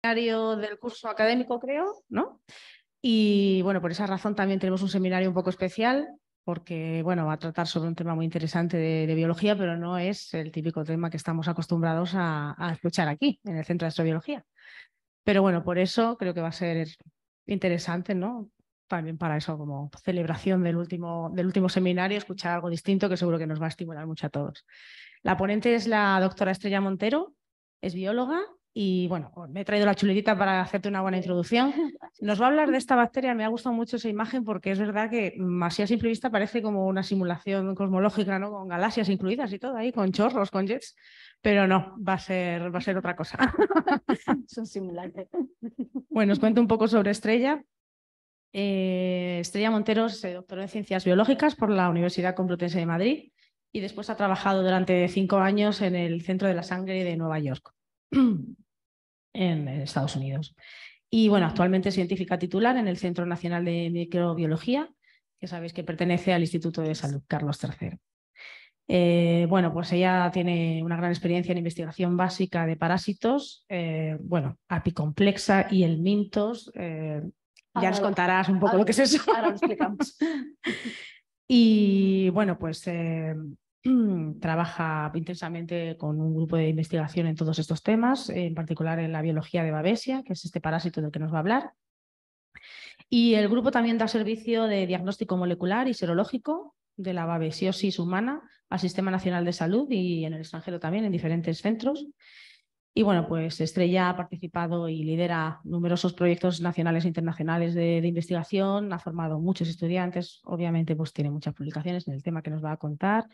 seminario del curso académico, creo, ¿no? Y bueno, por esa razón también tenemos un seminario un poco especial, porque bueno, va a tratar sobre un tema muy interesante de biología, pero no es el típico tema que estamos acostumbrados a escuchar aquí, en el Centro de Astrobiología. Pero bueno, por eso creo que va a ser interesante, ¿no? También para eso, como celebración del último seminario, escuchar algo distinto que seguro que nos va a estimular mucho a todos. La ponente es la doctora Estrella Montero, es bióloga y bueno, me he traído la chuletita para hacerte una buena introducción. Nos va a hablar de esta bacteria, me ha gustado mucho esa imagen porque es verdad que así a simple vista parece como una simulación cosmológica, ¿no? Con galaxias incluidas y todo ahí, con chorros, con jets, pero no, va a ser otra cosa. Es un simulacro. Bueno, os cuento un poco sobre Estrella. Estrella Montero se doctoró en Ciencias Biológicas por la Universidad Complutense de Madrid y después ha trabajado durante 5 años en el Centro de la Sangre de Nueva York, en Estados Unidos. Y bueno, actualmente es científica titular en el Centro Nacional de Microbiología, que sabéis que pertenece al Instituto de Salud Carlos III. Bueno, pues ella tiene una gran experiencia en investigación básica de parásitos, bueno, apicomplexa y helmintos. Ya nos contarás un poco lo que es eso. Ahora lo explicamos. Y bueno, pues trabaja intensamente con un grupo de investigación en todos estos temas, en particular en la biología de Babesia, que es este parásito del que nos va a hablar. Y el grupo también da servicio de diagnóstico molecular y serológico de la babesiosis humana al Sistema Nacional de Salud y en el extranjero también, en diferentes centros. Y bueno, pues Estrella ha participado y lidera numerosos proyectos nacionales e internacionales de investigación, ha formado muchos estudiantes, obviamente pues tiene muchas publicaciones en el tema que nos va a contar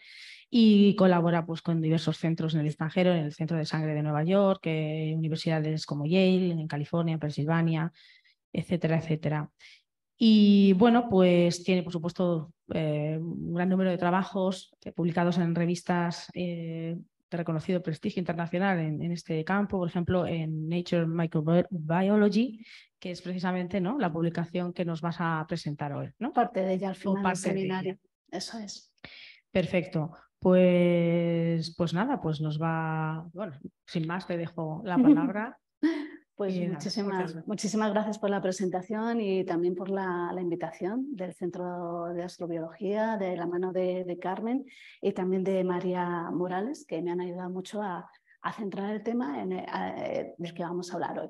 y colabora pues con diversos centros en el extranjero, en el Centro de Sangre de Nueva York, universidades como Yale, en California, en Pensilvania, etcétera, etcétera. Y bueno, pues tiene, por supuesto, un gran número de trabajos publicados en revistas de reconocido prestigio internacional en este campo, por ejemplo, en Nature Microbiology, que es precisamente, ¿no?, la publicación que nos vas a presentar hoy, ¿no? Parte de ella al final del seminario. Eso es. Perfecto. Pues nada, pues nos va, bueno, sin más te dejo la palabra. Pues muchísimas gracias por la presentación y también por la invitación del Centro de Astrobiología, de la mano de Carmen y también de María Morales, que me han ayudado mucho a centrar el tema del que vamos a hablar hoy.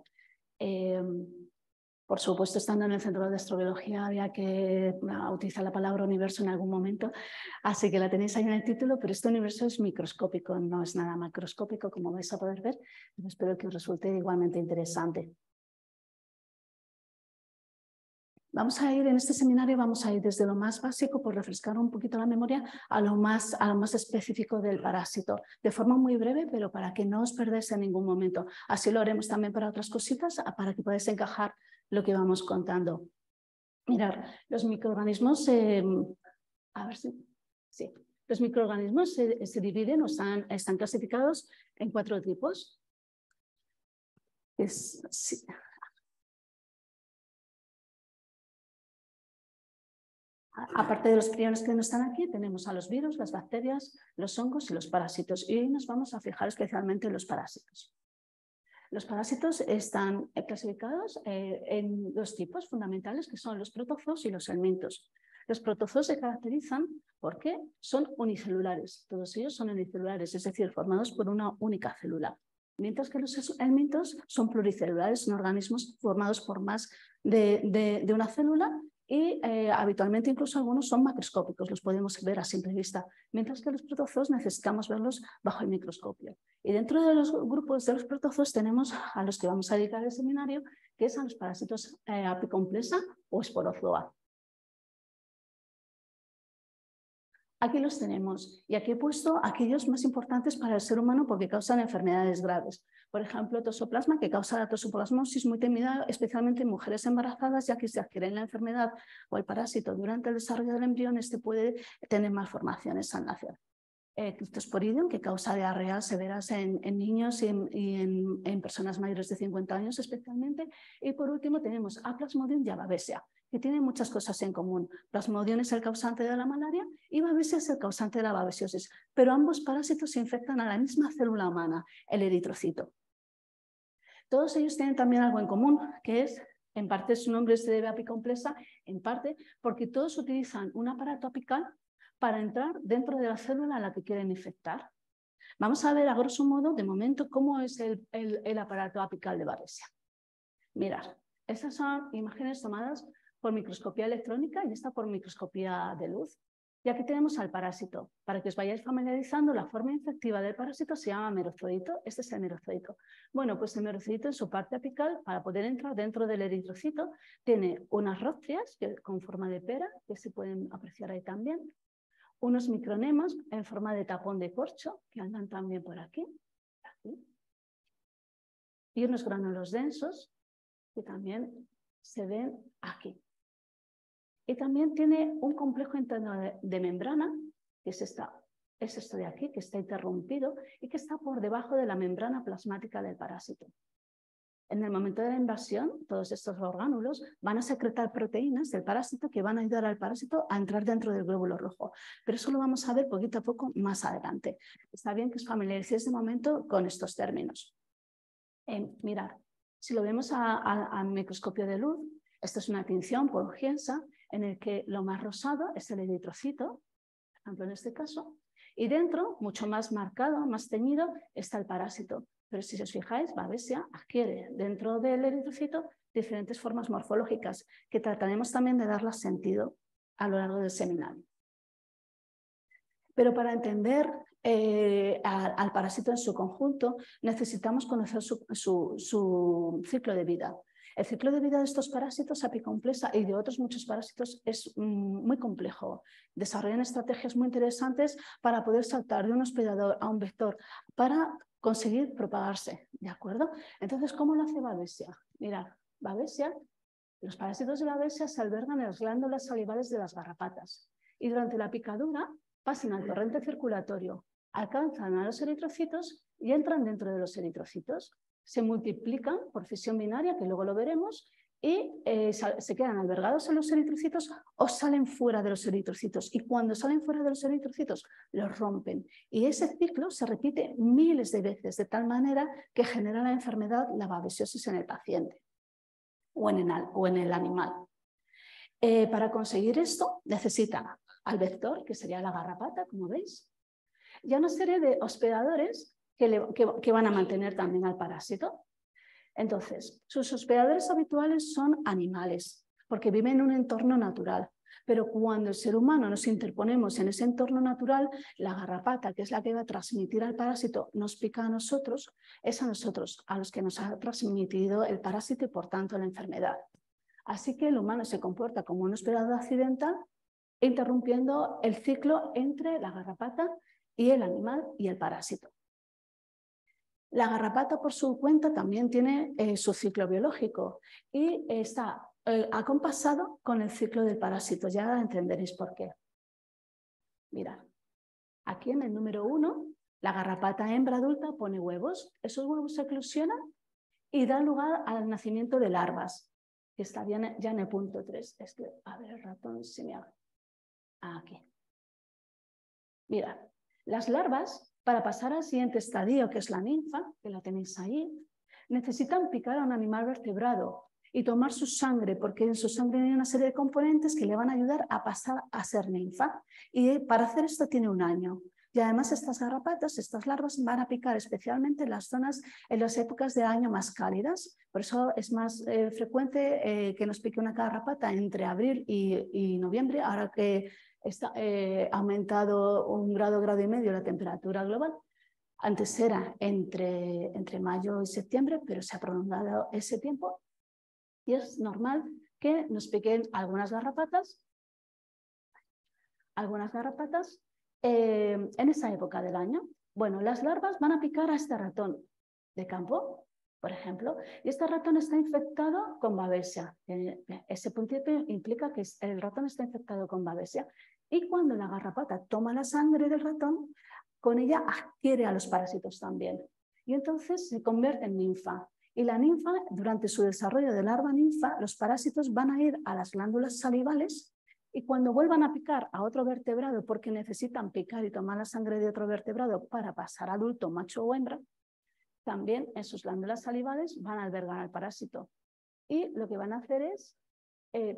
Por supuesto, estando en el Centro de Astrobiología había que utilizar la palabra universo en algún momento, así que la tenéis ahí en el título, pero este universo es microscópico, no es nada macroscópico, como vais a poder ver, pero espero que os resulte igualmente interesante. En este seminario vamos a ir desde lo más básico, por refrescar un poquito la memoria, a lo más específico del parásito, de forma muy breve, pero para que no os perdáis en ningún momento. Así lo haremos también para otras cositas, para que podáis encajar lo que vamos contando. Mirad, los microorganismos, los microorganismos se dividen o están clasificados en 4 tipos. Aparte de los priones que no están aquí, tenemos a los virus, las bacterias, los hongos y los parásitos. Y hoy nos vamos a fijar especialmente en los parásitos. Los parásitos están clasificados en 2 tipos fundamentales, que son los protozoos y los helmintos. Los protozoos se caracterizan porque son unicelulares. Todos ellos son unicelulares, es decir, formados por una única célula. Mientras que los helmintos son pluricelulares, son organismos formados por más de una célula y habitualmente incluso algunos son macroscópicos, los podemos ver a simple vista, mientras que los protozoos necesitamos verlos bajo el microscopio. Y dentro de los grupos de los protozoos tenemos a los que vamos a dedicar el seminario, que son los parásitos apicomplexa o esporozoa. Aquí los tenemos y aquí he puesto aquellos más importantes para el ser humano porque causan enfermedades graves. Por ejemplo, tosoplasma, que causa la tosoplasmosis muy temida, especialmente en mujeres embarazadas, ya que si adquieren la enfermedad o el parásito durante el desarrollo del embrión, este puede tener malformaciones al nacer. Cryptosporidium, que causa diarreas severas en niños y en personas mayores de 50 años especialmente. Y por último tenemos a Plasmodium y a Babesia, que tienen muchas cosas en común. Plasmodium es el causante de la malaria y Babesia es el causante de la babesiosis, pero ambos parásitos se infectan a la misma célula humana, el eritrocito. Todos ellos tienen también algo en común, que es, en parte su nombre se debe a apicomplesa, en parte porque todos utilizan un aparato apical para entrar dentro de la célula a la que quieren infectar. Vamos a ver a grosso modo, de momento, cómo es el aparato apical de Babesia. Mirad, estas son imágenes tomadas por microscopía electrónica y esta por microscopía de luz. Y aquí tenemos al parásito. Para que os vayáis familiarizando, la forma infectiva del parásito se llama merozoito. Este es el merozoito. Bueno, pues el merozoito en su parte apical, para poder entrar dentro del eritrocito, tiene unas róctrias con forma de pera, que se pueden apreciar ahí también, unos micronemas en forma de tapón de corcho, que andan también por aquí, y unos gránulos densos, que también se ven aquí. Y también tiene un complejo interno de membrana, que es esto de aquí, que está interrumpido y que está por debajo de la membrana plasmática del parásito. En el momento de la invasión, todos estos orgánulos van a secretar proteínas del parásito que van a ayudar al parásito a entrar dentro del glóbulo rojo. Pero eso lo vamos a ver poquito a poco más adelante. Está bien que os familiaricéis de momento con estos términos. Mirad, si lo vemos a microscopio de luz, esto es una tinción por Giensa, en el que lo más rosado es el eritrocito, por ejemplo en este caso, y dentro, mucho más marcado, más teñido, está el parásito. Pero si os fijáis, Babesia adquiere dentro del eritrocito diferentes formas morfológicas que trataremos también de darlas sentido a lo largo del seminario. Pero para entender al parásito en su conjunto, necesitamos conocer su ciclo de vida. El ciclo de vida de estos parásitos apicomplesa y de otros muchos parásitos es muy complejo. Desarrollan estrategias muy interesantes para poder saltar de un hospedador a un vector para conseguir propagarse, ¿de acuerdo? Entonces, ¿cómo lo hace Babesia? Mirad, Babesia, los parásitos de Babesia se albergan en las glándulas salivales de las garrapatas y durante la picadura pasan al torrente circulatorio, alcanzan a los eritrocitos y entran dentro de los eritrocitos. Se multiplican por fisión binaria, que luego lo veremos, y se quedan albergados en los eritrocitos o salen fuera de los eritrocitos. Y cuando salen fuera de los eritrocitos, los rompen. Y ese ciclo se repite miles de veces, de tal manera que genera la enfermedad, la babesiosis en el paciente o en el animal. Para conseguir esto, necesitan al vector, que sería la garrapata, como veis, y a una serie de hospedadores que van a mantener también al parásito. Entonces, sus hospedadores habituales son animales, porque viven en un entorno natural. Pero cuando el ser humano nos interponemos en ese entorno natural, la garrapata, que es la que va a transmitir al parásito, nos pica a nosotros, es a nosotros a los que nos ha transmitido el parásito y por tanto la enfermedad. Así que el humano se comporta como un hospedador accidental, interrumpiendo el ciclo entre la garrapata y el animal y el parásito. La garrapata, por su cuenta, también tiene su ciclo biológico y está acompasado con el ciclo del parásito. Ya entenderéis por qué. Mirad, aquí en el número 1, la garrapata hembra adulta pone huevos. Esos huevos se eclosionan y dan lugar al nacimiento de larvas, que está ya en el punto 3. Es que, a ver, el ratón se me abre. Aquí. Mirad, las larvas, para pasar al siguiente estadio, que es la ninfa, que la tenéis ahí, necesitan picar a un animal vertebrado y tomar su sangre, porque en su sangre hay una serie de componentes que le van a ayudar a pasar a ser ninfa. Y para hacer esto tiene un año. Y además estas garrapatas, estas larvas, van a picar especialmente en las zonas, en las épocas de año más cálidas. Por eso es más frecuente que nos pique una garrapata entre abril y noviembre, ahora que está aumentado 1 grado y medio la temperatura global. Antes era entre mayo y septiembre, pero se ha prolongado ese tiempo y es normal que nos piquen algunas garrapatas en esa época del año. Bueno, las larvas van a picar a este ratón de campo, por ejemplo, y este ratón está infectado con Babesia. Ese puntito implica que el ratón está infectado con Babesia. Y cuando la garrapata toma la sangre del ratón, con ella adquiere a los parásitos también. Y entonces se convierte en ninfa. Y la ninfa, durante su desarrollo de larva ninfa, los parásitos van a ir a las glándulas salivales y cuando vuelvan a picar a otro vertebrado, porque necesitan picar y tomar la sangre de otro vertebrado para pasar adulto, macho o hembra, también en sus glándulas salivales van a albergar al parásito. Y lo que van a hacer es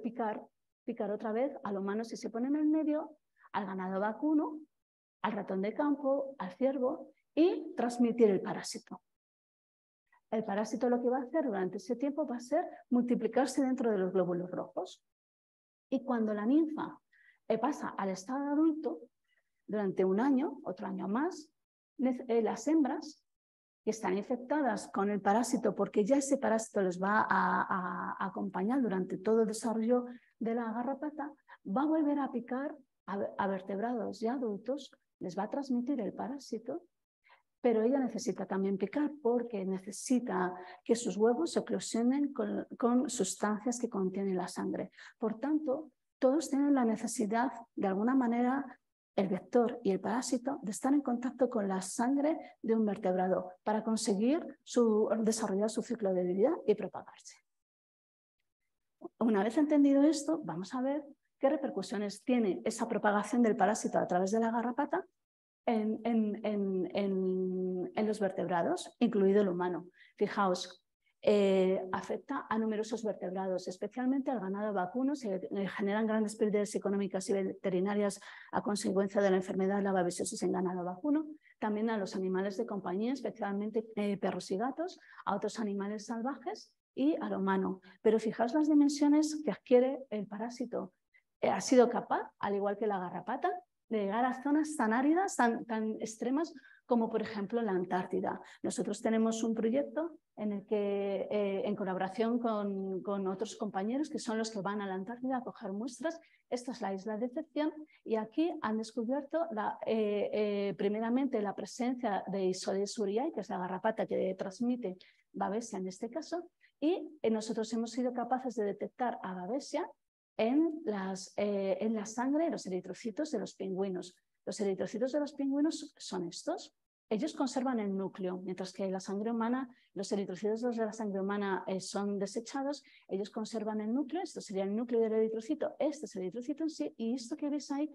picar otra vez al humano si se pone en el medio, al ganado vacuno, al ratón de campo, al ciervo y transmitir el parásito. El parásito lo que va a hacer durante ese tiempo va a ser multiplicarse dentro de los glóbulos rojos. Y cuando la ninfa pasa al estado adulto, durante un año, otro año más, las hembras que están infectadas con el parásito, porque ya ese parásito les va a acompañar durante todo el desarrollo de la garrapata, va a volver a picar a vertebrados ya adultos, les va a transmitir el parásito, pero ella necesita también picar porque necesita que sus huevos se eclosionen con sustancias que contienen la sangre. Por tanto, todos tienen la necesidad, de alguna manera, el vector y el parásito, de estar en contacto con la sangre de un vertebrado para conseguir desarrollar su ciclo de vida y propagarse. Una vez entendido esto, vamos a ver qué repercusiones tiene esa propagación del parásito a través de la garrapata en los vertebrados, incluido el humano. Fijaos, afecta a numerosos vertebrados, especialmente al ganado vacuno. Se generan grandes pérdidas económicas y veterinarias a consecuencia de la enfermedad de la babesiosis en ganado vacuno. También a los animales de compañía, especialmente perros y gatos, a otros animales salvajes y al humano. Pero fijaos las dimensiones que adquiere el parásito. Ha sido capaz, al igual que la garrapata, de llegar a zonas tan áridas, tan extremas como por ejemplo la Antártida. Nosotros tenemos un proyecto en el que, en colaboración con otros compañeros que son los que van a la Antártida a coger muestras. Esta es la isla de Decepción y aquí han descubierto primeramente la presencia de Isodes uriae, que es la garrapata que transmite babesia en este caso, y nosotros hemos sido capaces de detectar a babesia en la sangre, los eritrocitos de los pingüinos. Los eritrocitos de los pingüinos son estos. Ellos conservan el núcleo, mientras que la sangre humana, los eritrocitos de la sangre humana son desechados, ellos conservan el núcleo. Esto sería el núcleo del eritrocito, este es el eritrocito en sí, y esto que veis ahí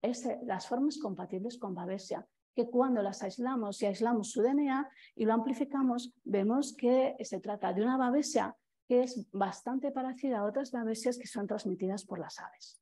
es las formas compatibles con babesia, que cuando las aislamos y aislamos su DNA y lo amplificamos, vemos que se trata de una babesia que es bastante parecida a otras babesias que son transmitidas por las aves.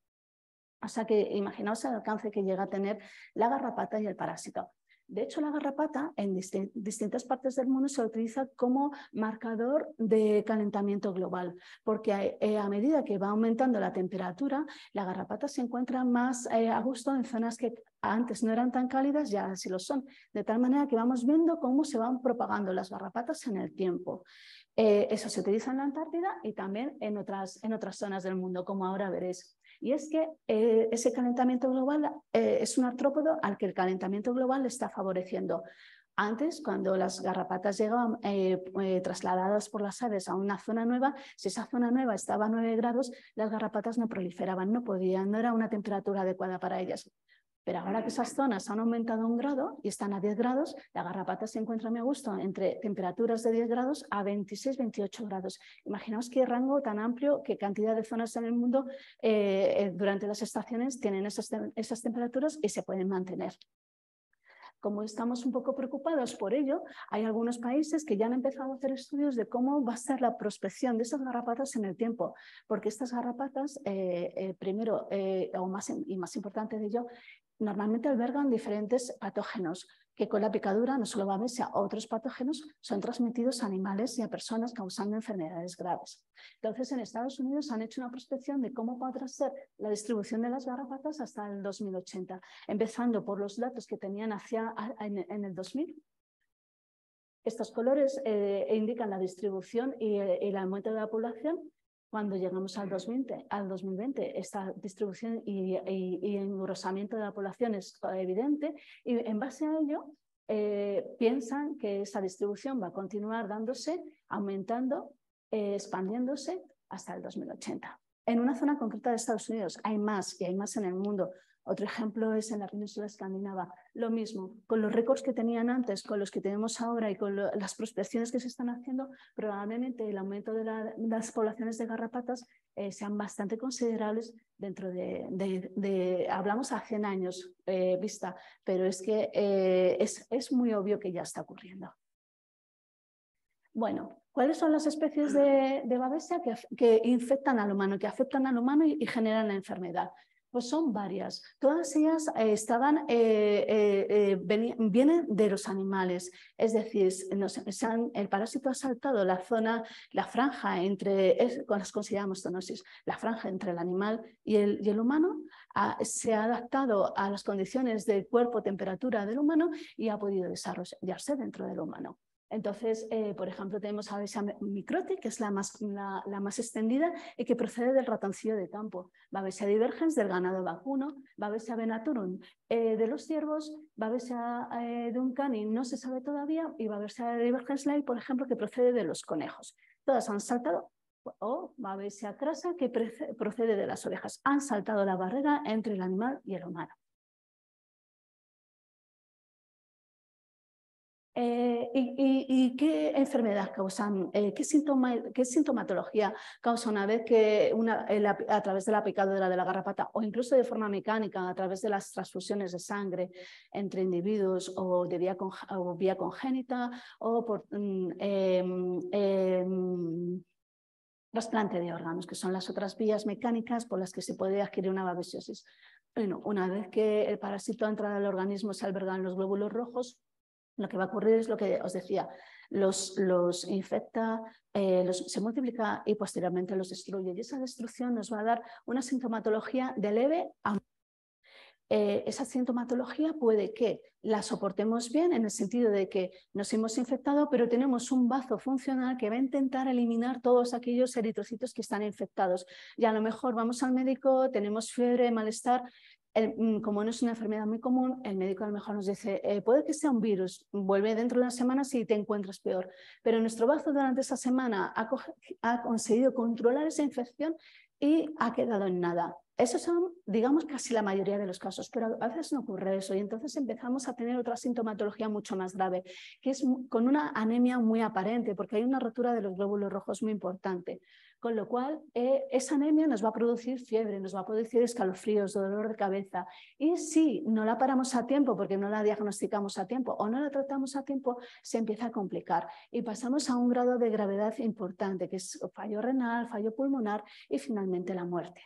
O sea que imaginaos el alcance que llega a tener la garrapata y el parásito. De hecho, la garrapata en distintas partes del mundo se utiliza como marcador de calentamiento global, porque a medida que va aumentando la temperatura, la garrapata se encuentra más a gusto en zonas que antes no eran tan cálidas, ya así lo son, de tal manera que vamos viendo cómo se van propagando las garrapatas en el tiempo. Eso se utiliza en la Antártida y también en otras zonas del mundo, como ahora veréis. Y es que ese calentamiento global es un artrópodo al que el calentamiento global le está favoreciendo. Antes, cuando las garrapatas llegaban trasladadas por las aves a una zona nueva, si esa zona nueva estaba a 9 grados, las garrapatas no proliferaban, no podían, no era una temperatura adecuada para ellas. Pero ahora que esas zonas han aumentado 1 grado y están a 10 grados, la garrapata se encuentra muy a gusto entre temperaturas de 10 grados a 26, 28 grados. Imaginaos qué rango tan amplio, qué cantidad de zonas en el mundo durante las estaciones tienen esas temperaturas y se pueden mantener. Como estamos un poco preocupados por ello, hay algunos países que ya han empezado a hacer estudios de cómo va a ser la prospección de estas garrapatas en el tiempo, porque estas garrapatas, primero, y más importante de ello, normalmente albergan diferentes patógenos que con la picadura, no solo babesia, otros patógenos son transmitidos a animales y a personas causando enfermedades graves. Entonces, en Estados Unidos han hecho una prospección de cómo podrá ser la distribución de las garrapatas hasta el 2080, empezando por los datos que tenían en el 2000. Estos colores indican la distribución y el aumento de la población. Cuando llegamos al 2020, esta distribución y engrosamiento de la población es evidente y en base a ello piensan que esa distribución va a continuar dándose, aumentando, expandiéndose hasta el 2080. En una zona concreta de Estados Unidos hay más y hay más en el mundo. Otro ejemplo es en la península escandinava. Lo mismo, con los récords que tenían antes, con los que tenemos ahora y con las prospecciones que se están haciendo, probablemente el aumento de las poblaciones de garrapatas sean bastante considerables dentro hablamos a 100 años vista, pero es que es muy obvio que ya está ocurriendo. Bueno, ¿cuáles son las especies de babesia que infectan al humano, que afectan al humano y generan la enfermedad? Pues son varias. Todas ellas vienen de los animales. Es decir, el parásito ha saltado la franja entre, las consideramos zoonosis, la franja entre el animal y el humano, se ha adaptado a las condiciones del cuerpo, temperatura del humano y ha podido desarrollarse dentro del humano. Entonces, por ejemplo, tenemos a Babesia microti, que es la más extendida y que procede del ratoncillo de campo. Babesia divergens del ganado vacuno, Babesia venatorum de los ciervos, Babesia duncani no se sabe todavía y Babesia divergens lai, por ejemplo, que procede de los conejos. Todas han saltado, o Babesia crassa, que procede de las ovejas. Han saltado la barrera entre el animal y el humano. ¿Y qué enfermedad causan? ¿Qué sintomatología causa una vez que a través de la picadura de la garrapata o incluso de forma mecánica a través de las transfusiones de sangre entre individuos o de vía congénita o por trasplante de órganos, que son las otras vías mecánicas por las que se puede adquirir una babesiosis? Bueno, una vez que el parásito entra al organismo, se albergan los glóbulos rojos. Lo que va a ocurrir es lo que os decía, los infecta, se multiplica y posteriormente los destruye. Y esa destrucción nos va a dar una sintomatología de leve a... esa sintomatología puede que la soportemos bien en el sentido de que nos hemos infectado, pero tenemos un bazo funcional que va a intentar eliminar todos aquellos eritrocitos que están infectados. Y a lo mejor vamos al médico, tenemos fiebre, malestar. Como no es una enfermedad muy común, el médico a lo mejor nos dice, puede que sea un virus, vuelve dentro de una semana si te encuentras peor. Pero nuestro bazo durante esa semana ha conseguido controlar esa infección y ha quedado en nada. Esos son, digamos, casi la mayoría de los casos, pero a veces no ocurre eso y entonces empezamos a tener otra sintomatología mucho más grave, que es con una anemia muy aparente, porque hay una rotura de los glóbulos rojos muy importante. Con lo cual, esa anemia nos va a producir fiebre, nos va a producir escalofríos, dolor de cabeza. Y si no la paramos a tiempo, porque no la diagnosticamos a tiempo o no la tratamos a tiempo, se empieza a complicar. Y pasamos a un grado de gravedad importante, que es fallo renal, fallo pulmonar y finalmente la muerte.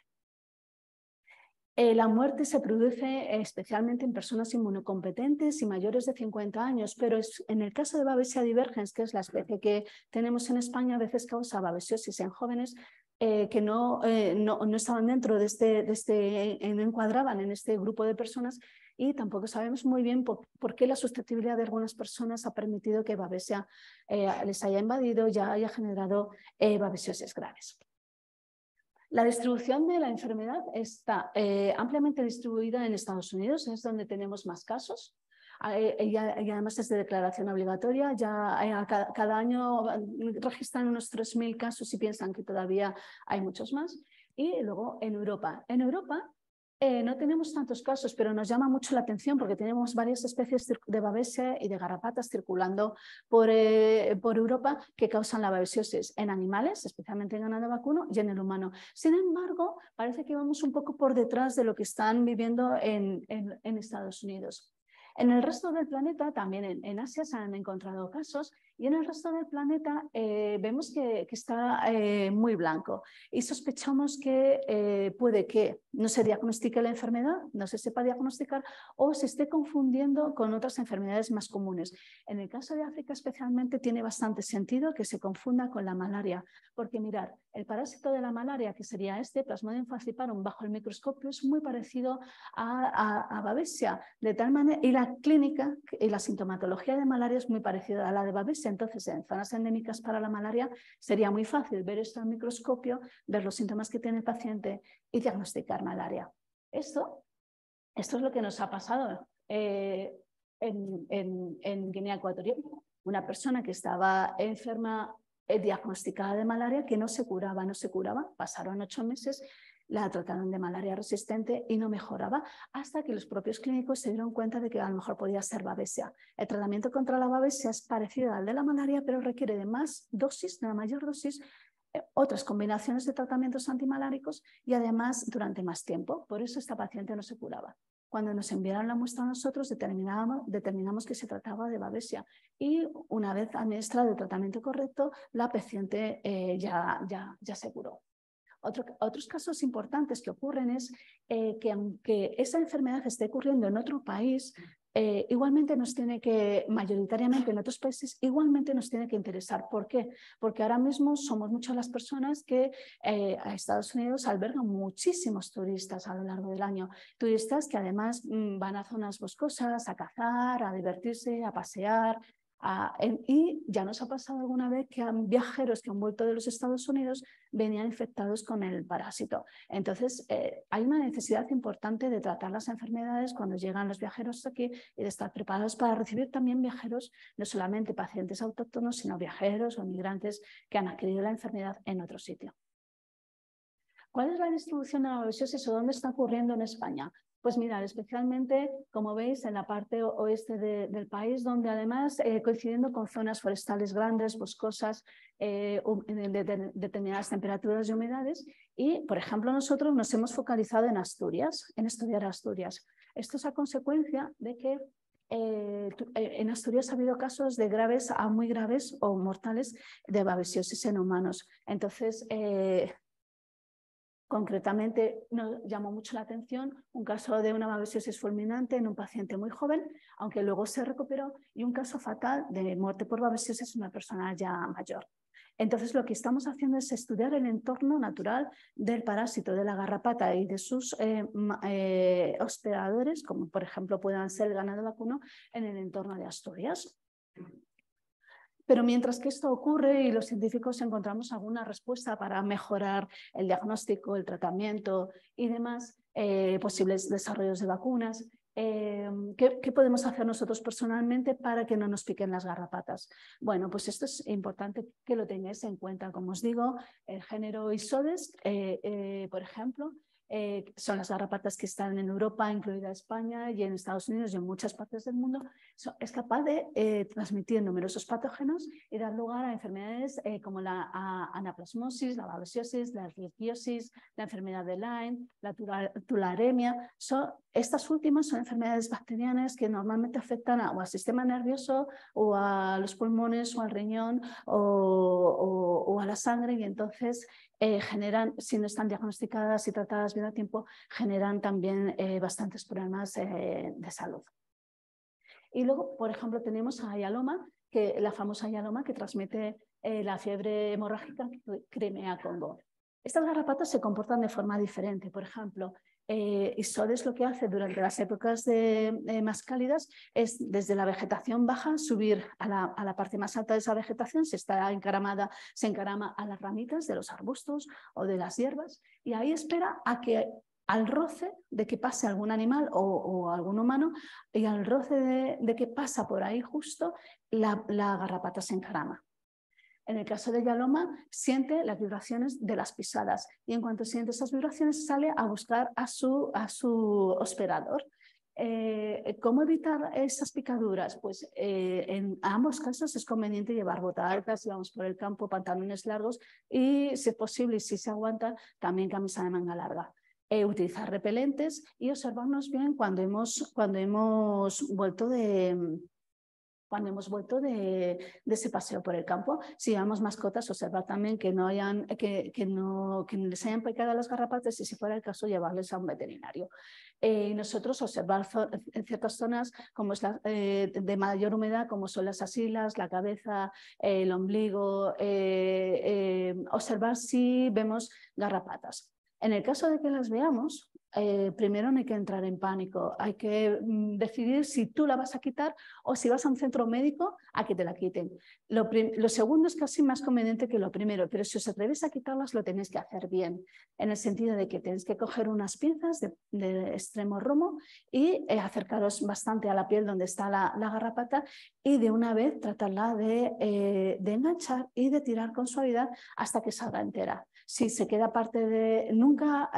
La muerte se produce especialmente en personas inmunocompetentes y mayores de 50 años, pero en el caso de Babesia divergens, que es la especie que tenemos en España, a veces causa babesiosis en jóvenes que no estaban dentro no encuadraban en este grupo de personas y tampoco sabemos muy bien por qué la susceptibilidad de algunas personas ha permitido que Babesia les haya invadido y ya haya generado babesiosis graves. La distribución de la enfermedad está ampliamente distribuida en Estados Unidos, es donde tenemos más casos. Y además es de declaración obligatoria, cada año registran unos 3.000 casos y piensan que todavía hay muchos más. Y luego en Europa. En Europa no tenemos tantos casos, pero nos llama mucho la atención porque tenemos varias especies de babesia y de garrapatas circulando por Europa que causan la babesiosis en animales, especialmente en ganado vacuno y en el humano. Sin embargo, parece que vamos un poco por detrás de lo que están viviendo en Estados Unidos. En el resto del planeta, también en Asia, se han encontrado casos y en el resto del planeta vemos que está muy blanco y sospechamos que puede que no se diagnostique la enfermedad, no se sepa diagnosticar o se esté confundiendo con otras enfermedades más comunes. En el caso de África especialmente tiene bastante sentido que se confunda con la malaria, porque mirad, el parásito de la malaria, que sería Plasmodium falciparum bajo el microscopio, es muy parecido a Babesia, de tal manera, y la clínica y la sintomatología de malaria es muy parecida a la de Babesia. Entonces, en zonas endémicas para la malaria sería muy fácil ver esto al microscopio, ver los síntomas que tiene el paciente y diagnosticar malaria. Esto es lo que nos ha pasado en Guinea Ecuatorial. Una persona que estaba enferma, diagnosticada de malaria, que no se curaba, pasaron 8 meses, la trataron de malaria resistente y no mejoraba hasta que los propios clínicos se dieron cuenta de que a lo mejor podía ser babesia. El tratamiento contra la babesia es parecido al de la malaria, pero requiere de más dosis, de una mayor dosis, otras combinaciones de tratamientos antimaláricos y además durante más tiempo. Por eso esta paciente no se curaba. Cuando nos enviaron la muestra a nosotros, determinamos que se trataba de babesia y una vez administrado el tratamiento correcto, la paciente ya se curó. Otros casos importantes que ocurren es que aunque esa enfermedad esté ocurriendo en otro país, igualmente nos tiene que, mayoritariamente en otros países, igualmente nos tiene que interesar. ¿Por qué? Porque ahora mismo somos muchas las personas que a Estados Unidos albergan muchísimos turistas a lo largo del año. Turistas que además van a zonas boscosas, a cazar, a divertirse, a pasear. Y ya nos ha pasado alguna vez que viajeros que han vuelto de los Estados Unidos venían infectados con el parásito. Entonces, hay una necesidad importante de tratar las enfermedades cuando llegan los viajeros aquí y de estar preparados para recibir también viajeros, no solamente pacientes autóctonos, sino viajeros o migrantes que han adquirido la enfermedad en otro sitio. ¿Cuál es la distribución de la babesiosis o dónde está ocurriendo en España? Pues mirad, especialmente, como veis, en la parte oeste del país, donde además, coincidiendo con zonas forestales grandes, boscosas, de determinadas temperaturas y humedades, y, por ejemplo, nosotros nos hemos focalizado en Asturias, en estudiar Asturias. Esto es a consecuencia de que en Asturias ha habido casos de graves a muy graves o mortales de babesiosis en humanos. Entonces, concretamente, nos llamó mucho la atención un caso de una babesiosis fulminante en un paciente muy joven, aunque luego se recuperó, y un caso fatal de muerte por babesiosis en una persona ya mayor. Entonces, lo que estamos haciendo es estudiar el entorno natural del parásito de la garrapata y de sus hospedadores, como por ejemplo puedan ser el ganado vacuno, en el entorno de Asturias. Pero mientras que esto ocurre y los científicos encontramos alguna respuesta para mejorar el diagnóstico, el tratamiento y demás, posibles desarrollos de vacunas, ¿qué podemos hacer nosotros personalmente para que no nos piquen las garrapatas? Bueno, pues esto es importante que lo tengáis en cuenta. Como os digo, el género Isodes, por ejemplo, son las garrapatas que están en Europa, incluida España, y en Estados Unidos y en muchas partes del mundo. Es capaz de transmitir numerosos patógenos y dar lugar a enfermedades como la anaplasmosis, la babesiosis, la ehrlichiosis, la enfermedad de Lyme, la tularemia. Estas últimas son enfermedades bacterianas que normalmente afectan o al sistema nervioso o a los pulmones o al riñón o a la sangre, y entonces generan, si no están diagnosticadas y tratadas bien a tiempo, generan también bastantes problemas de salud. Y luego, por ejemplo, tenemos a Yaloma, la famosa Yaloma que transmite la fiebre hemorrágica Crimea-Congo. Estas garrapatas se comportan de forma diferente. Por ejemplo, Isodes lo que hace durante las épocas más cálidas es desde la vegetación baja subir a la parte más alta de esa vegetación, se encarama a las ramitas de los arbustos o de las hierbas, y ahí espera a que al roce de que pase algún animal o algún humano, y al roce de que pasa por ahí justo, la garrapata se encarama. En el caso de Yaloma, siente las vibraciones de las pisadas y en cuanto siente esas vibraciones sale a buscar a su hospedador. ¿Cómo evitar esas picaduras? Pues en ambos casos es conveniente llevar botas altas, si vamos por el campo, pantalones largos y, si es posible y si se aguanta, también camisa de manga larga. Utilizar repelentes y observarnos bien cuando hemos vuelto de ese paseo por el campo. Si llevamos mascotas, observar también que no les hayan picado las garrapatas y, si fuera el caso, llevarles a un veterinario. Nosotros observar en ciertas zonas como es de mayor humedad, como son las axilas, la cabeza, el ombligo, observar si vemos garrapatas. En el caso de que las veamos, primero no hay que entrar en pánico, hay que decidir si tú la vas a quitar o si vas a un centro médico a que te la quiten. Lo segundo es casi más conveniente que lo primero, pero si os atrevéis a quitarlas lo tenéis que hacer bien, en el sentido de que tenéis que coger unas pinzas de extremo romo y acercaros bastante a la piel donde está la garrapata y de una vez tratarla de enganchar y de tirar con suavidad hasta que salga entera. Si se queda parte de... Nunca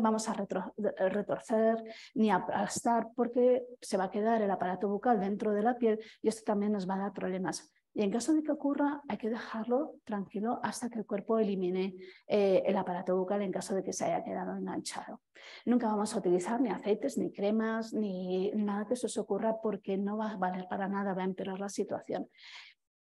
vamos a retorcer ni aplastar porque se va a quedar el aparato bucal dentro de la piel y esto también nos va a dar problemas. Y en caso de que ocurra, hay que dejarlo tranquilo hasta que el cuerpo elimine el aparato bucal en caso de que se haya quedado enganchado. Nunca vamos a utilizar ni aceites, ni cremas, ni nada que eso se ocurra porque no va a valer para nada, va a empeorar la situación.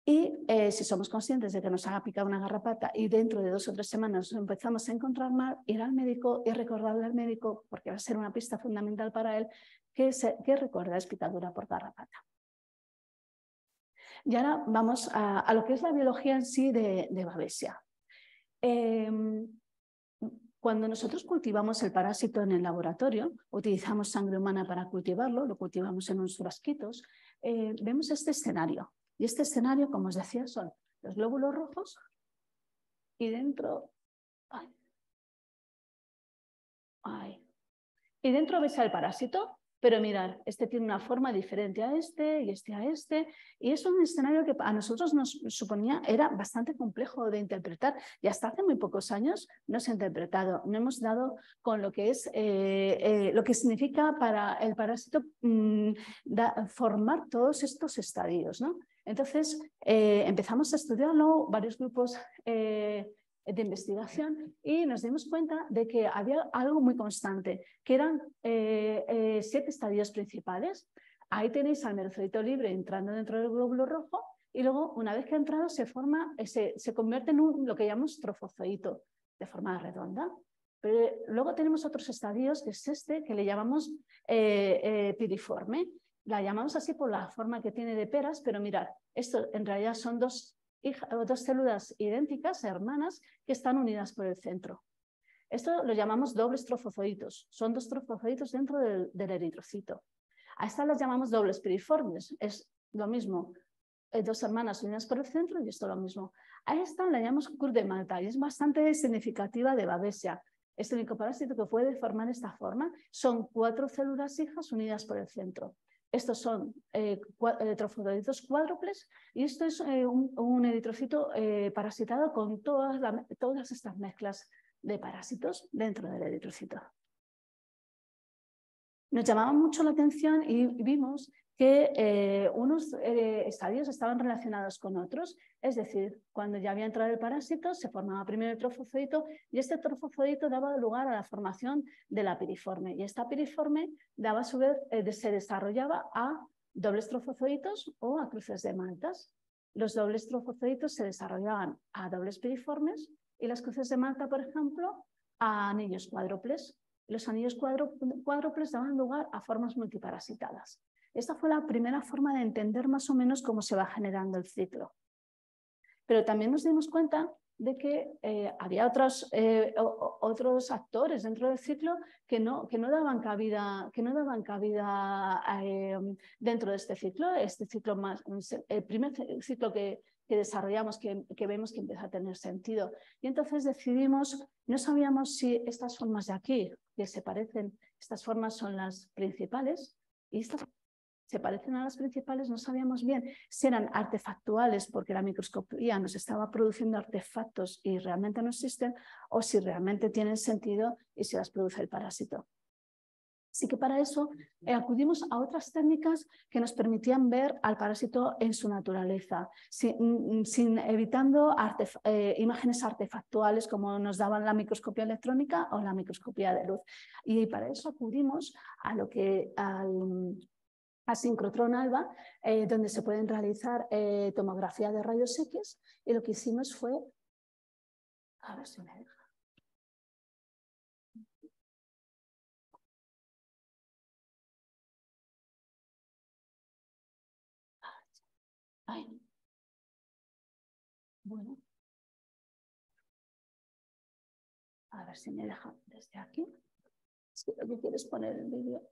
Y si somos conscientes de que nos ha picado una garrapata y dentro de 2 o 3 semanas nos empezamos a encontrar mal, ir al médico y recordarle al médico, porque va a ser una pista fundamental para él, que recuerda es picadura por garrapata. Y ahora vamos a lo que es la biología en sí de Babesia. Cuando nosotros cultivamos el parásito en el laboratorio, utilizamos sangre humana para cultivarlo, lo cultivamos en unos frasquitos, vemos este escenario. Y este escenario, como os decía, son los glóbulos rojos y dentro... Y dentro ves al parásito. Pero mirad, este tiene una forma diferente a este y este a este. Y es un escenario que a nosotros nos suponía era bastante complejo de interpretar. Y hasta hace muy pocos años no se ha interpretado. No hemos dado con lo que es lo que significa para el parásito formar todos estos estadios, ¿no? Entonces empezamos a estudiarlo, varios grupos de investigación, y nos dimos cuenta de que había algo muy constante, que eran 7 estadios principales. Ahí tenéis al merofilito libre entrando dentro del glóbulo rojo y luego, una vez que ha entrado, se convierte en lo que llamamos trofozoito, de forma redonda. Pero luego tenemos otros estadios, que es este, que le llamamos piriforme. La llamamos así por la forma que tiene de peras, pero mirad, esto en realidad son dos células idénticas, hermanas, que están unidas por el centro. Esto lo llamamos dobles trofozoitos. Son 2 trofozoitos dentro del eritrocito. A estas las llamamos dobles piriformes. Es lo mismo, 2 hermanas unidas por el centro, y esto lo mismo. A esta la llamamos Cruz de Malta y es bastante significativa de Babesia. Es el único parásito que puede formar esta forma. Son 4 células hijas unidas por el centro. Estos son trofozoitos cuádruples y esto es un eritrocito parasitado con todas estas mezclas de parásitos dentro del eritrocito. Nos llamaba mucho la atención y vimos que unos estadios estaban relacionados con otros, es decir, cuando ya había entrado el parásito se formaba primero el trofozoito y este trofozoito daba lugar a la formación de la piriforme, y esta piriforme daba a su vez, se desarrollaba a dobles trofozoitos o a cruces de maltas. Los dobles trofozoitos se desarrollaban a dobles piriformes y las cruces de malta, por ejemplo, a anillos cuádruples. Los anillos cuádruples daban lugar a formas multiparasitadas. Esta fue la primera forma de entender más o menos cómo se va generando el ciclo. Pero también nos dimos cuenta de que había otros actores dentro del ciclo que no daban cabida dentro de este ciclo. Este ciclo el primer ciclo que desarrollamos, que vemos que empieza a tener sentido. Y entonces decidimos, no sabíamos si estas formas de aquí, que se parecen, estas formas son las principales, y estas se parecen a las principales, no sabíamos bien si eran artefactuales porque la microscopía nos estaba produciendo artefactos y realmente no existen, o si realmente tienen sentido y si las produce el parásito. Así que para eso acudimos a otras técnicas que nos permitían ver al parásito en su naturaleza, evitando imágenes artefactuales como nos daban la microscopía electrónica o la microscopía de luz. Y para eso acudimos a a sincrotrón alba, donde se pueden realizar tomografía de rayos X, y lo que hicimos fue... A ver si me deja. Ay. Bueno. A ver si me deja desde aquí. Si lo que quieres poner el vídeo.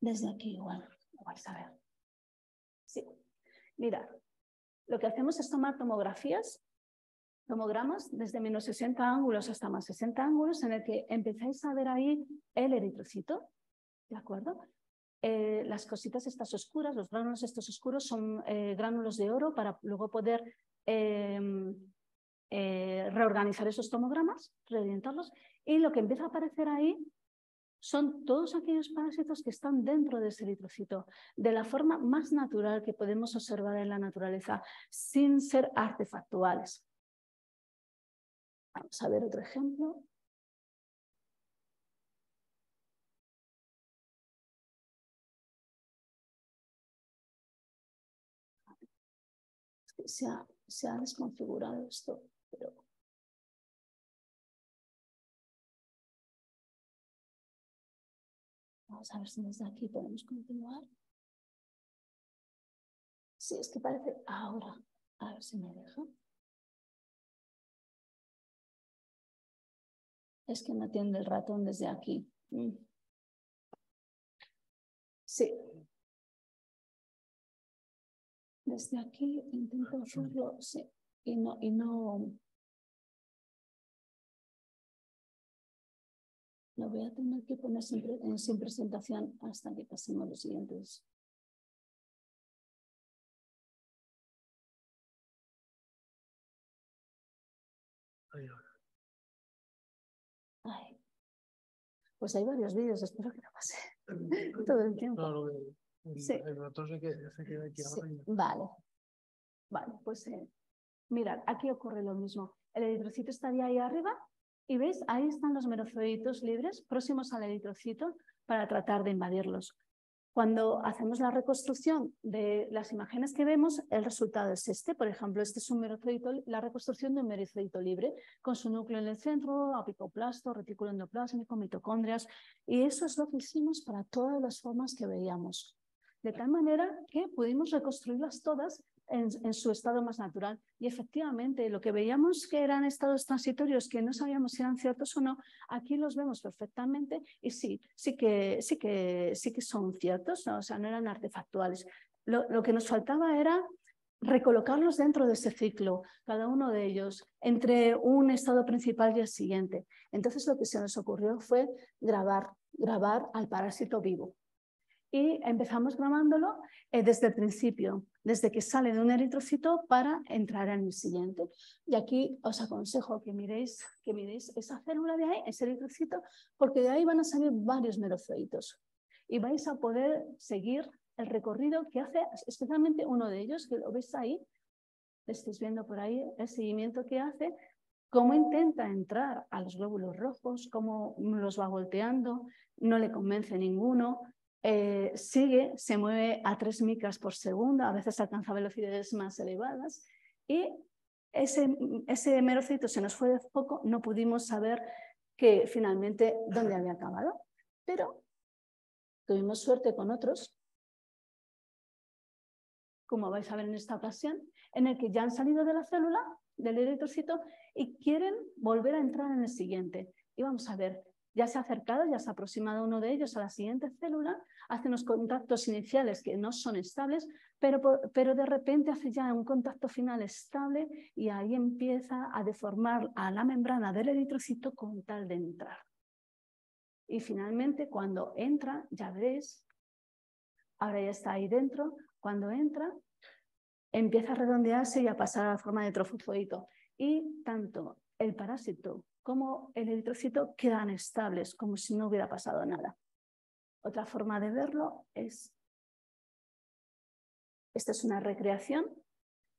Desde aquí igual vais a ver. Sí. Mira, lo que hacemos es tomar tomogramas desde menos 60 ángulos hasta más 60 ángulos, en el que empezáis a ver ahí el eritrocito, ¿de acuerdo? Las cositas estas oscuras, los gránulos estos oscuros son gránulos de oro para luego poder reorganizar esos tomogramas, reorientarlos, y lo que empieza a aparecer ahí son todos aquellos parásitos que están dentro de ese eritrocito, de la forma más natural que podemos observar en la naturaleza, sin ser artefactuales. Vamos a ver otro ejemplo. Se ha desconfigurado esto, pero... Vamos a ver si desde aquí podemos continuar. Sí, es que parece ahora. A ver si me deja. Es que no atiende el ratón desde aquí. Sí. Desde aquí intento hacerlo, sí. Y no lo voy a tener que poner sin presentación hasta que pasemos los siguientes. Ay. Pues hay varios vídeos, espero que no pase todo el tiempo. No, sí. El ratón se queda aquí sí. ahora. Vale, pues mirad, aquí ocurre lo mismo. El eritrocito estaría ahí arriba y veis, ahí están los merozoitos libres próximos al eritrocito para tratar de invadirlos. Cuando hacemos la reconstrucción de las imágenes que vemos, el resultado es este. Por ejemplo, este es un merozoito, la reconstrucción de un merozoito libre, con su núcleo en el centro, apicoplasto, retículo endoplásmico, mitocondrias. Y eso es lo que hicimos para todas las formas que veíamos. De tal manera que pudimos reconstruirlas todas en su estado más natural. Y efectivamente, lo que veíamos que eran estados transitorios que no sabíamos si eran ciertos o no, aquí los vemos perfectamente y sí que son ciertos, ¿no? O sea, no eran artefactuales. Lo que nos faltaba era recolocarlos dentro de ese ciclo, cada uno de ellos, entre un estado principal y el siguiente. Entonces lo que se nos ocurrió fue grabar al parásito vivo. Y empezamos grabándolo desde el principio, desde que sale de un eritrocito para entrar en el siguiente. Y aquí os aconsejo que miréis esa célula de ahí, ese eritrocito, porque de ahí van a salir varios merozoitos. Y vais a poder seguir el recorrido que hace, especialmente uno de ellos, que lo veis ahí, lo estáis viendo por ahí, el seguimiento que hace, cómo intenta entrar a los glóbulos rojos, cómo los va volteando, no le convence ninguno. Se mueve a 3 micras por segundo, a veces alcanza velocidades más elevadas y ese merocito se nos fue de foco, no pudimos saber que finalmente dónde había acabado, pero tuvimos suerte con otros, como vais a ver en esta ocasión, en el que ya han salido de la célula, del eritrocito, y quieren volver a entrar en el siguiente. Y vamos a ver, ya se ha acercado, ya se ha aproximado uno de ellos a la siguiente célula, hace unos contactos iniciales que no son estables, pero de repente hace ya un contacto final estable y ahí empieza a deformar a la membrana del eritrocito con tal de entrar. Y finalmente, cuando entra, ya veréis, ahora ya está ahí dentro, cuando entra, empieza a redondearse y a pasar a la forma de trofozoito. Y tanto el parásito como el eritrocito quedan estables, como si no hubiera pasado nada. Otra forma de verlo es, esta es una recreación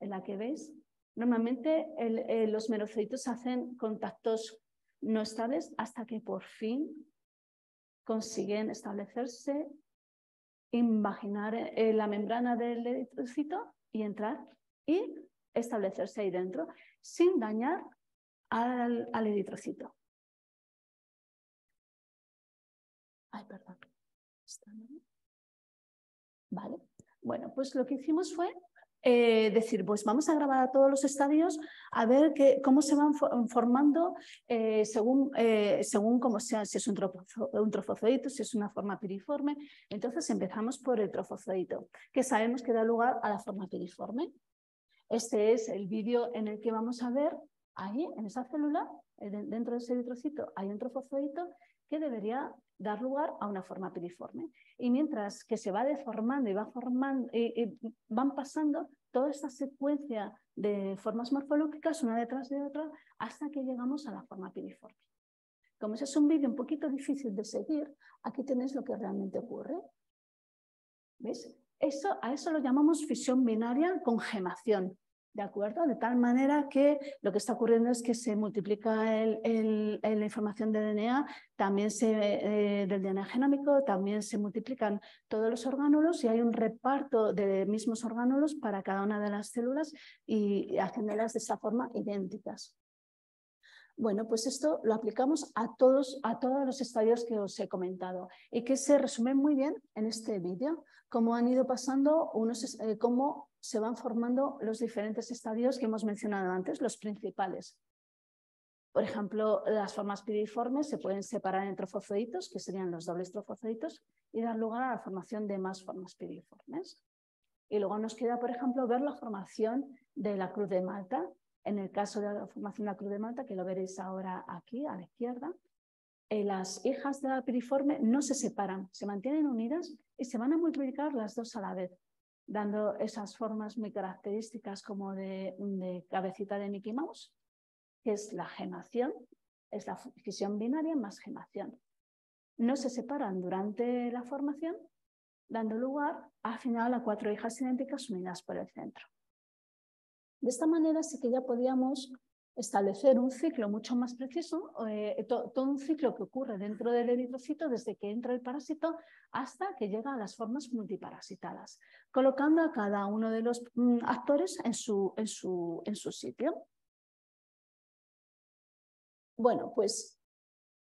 en la que veis, normalmente los merozoitos hacen contactos no estables hasta que por fin consiguen establecerse, imaginar la membrana del eritrocito y entrar y establecerse ahí dentro sin dañar al eritrocito. Ay, perdón. Vale. Bueno, pues lo que hicimos fue decir, pues vamos a grabar a todos los estadios a ver cómo se van formando según cómo sea, si es un trofozoito, si es una forma piriforme. Entonces empezamos por el trofozoito, que sabemos que da lugar a la forma piriforme. Este es el vídeo en el que vamos a ver ahí, en esa célula, dentro de ese eritrocito, hay un trofozoito que debería dar lugar a una forma piriforme. Y mientras que se va deformando y va formando, van pasando toda esta secuencia de formas morfológicas una detrás de otra hasta que llegamos a la forma piriforme. Como ese es un vídeo un poquito difícil de seguir, aquí tenéis lo que realmente ocurre. ¿Veis? A eso lo llamamos fisión binaria con gemación, ¿de acuerdo? De tal manera que lo que está ocurriendo es que se multiplica la información de DNA, también del DNA genómico, también se multiplican todos los orgánulos y hay un reparto de mismos orgánulos para cada una de las células y haciéndolas de esa forma idénticas. Bueno, pues esto lo aplicamos a todos los estadios que os he comentado y que se resumen muy bien en este vídeo, cómo han ido pasando cómo se van formando los diferentes estadios que hemos mencionado antes, los principales. Por ejemplo, las formas piriformes se pueden separar en trofozoitos, que serían los dobles trofozoitos, y dar lugar a la formación de más formas piriformes. Y luego nos queda, por ejemplo, ver la formación de la cruz de Malta. En el caso de la formación de la cruz de Malta, que lo veréis ahora aquí a la izquierda, las hijas de la piriforme no se separan, se mantienen unidas y se van a multiplicar las dos a la vez, dando esas formas muy características como de cabecita de Mickey Mouse, que es la gemación, es la fisión binaria más gemación. No se separan durante la formación, dando lugar al final a 4 hijas idénticas unidas por el centro. De esta manera sí que ya podíamos establecer un ciclo mucho más preciso, todo un ciclo que ocurre dentro del eritrocito desde que entra el parásito hasta que llega a las formas multiparasitadas, colocando a cada uno de los actores en su sitio. Bueno, pues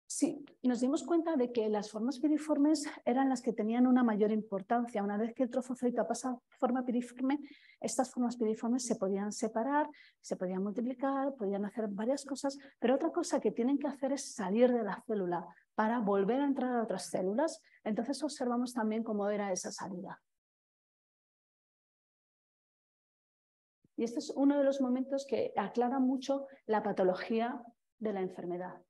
sí, nos dimos cuenta de que las formas piriformes eran las que tenían una mayor importancia. Una vez que el trofozoito pasa a forma piriforme, estas formas piriformes se podían separar, se podían multiplicar, podían hacer varias cosas, pero otra cosa que tienen que hacer es salir de la célula para volver a entrar a otras células. Entonces observamos también cómo era esa salida. Y este es uno de los momentos que aclara mucho la patología de la enfermedad.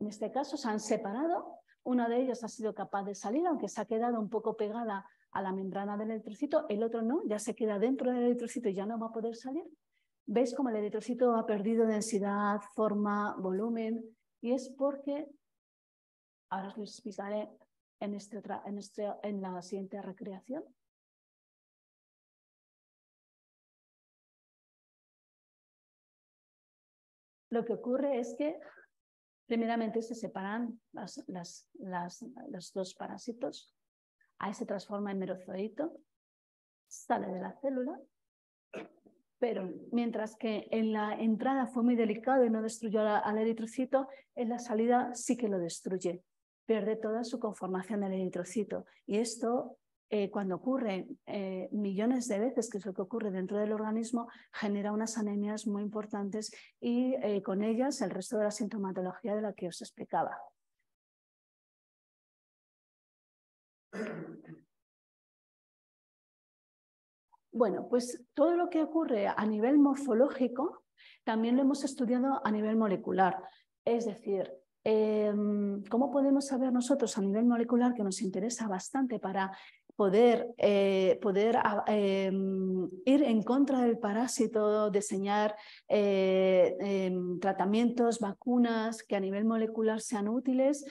En este caso se han separado, una de ellas ha sido capaz de salir, aunque se ha quedado un poco pegada a la membrana del eritrocito, el otro no, ya se queda dentro del eritrocito y ya no va a poder salir. ¿Veis cómo el eritrocito ha perdido densidad, forma, volumen? Y es porque, ahora os lo explicaré en la siguiente recreación. Lo que ocurre es que primeramente se separan los dos parásitos. Ahí se transforma en merozoito, sale de la célula, pero mientras que en la entrada fue muy delicado y no destruyó al eritrocito, en la salida sí que lo destruye. Pierde toda su conformación el eritrocito. Y esto, cuando ocurre millones de veces, que es lo que ocurre dentro del organismo, genera unas anemias muy importantes y con ellas el resto de la sintomatología de la que os explicaba. Bueno, pues todo lo que ocurre a nivel morfológico también lo hemos estudiado a nivel molecular. Es decir, ¿cómo podemos saber nosotros a nivel molecular, que nos interesa bastante para poder ir en contra del parásito, diseñar tratamientos, vacunas que a nivel molecular sean útiles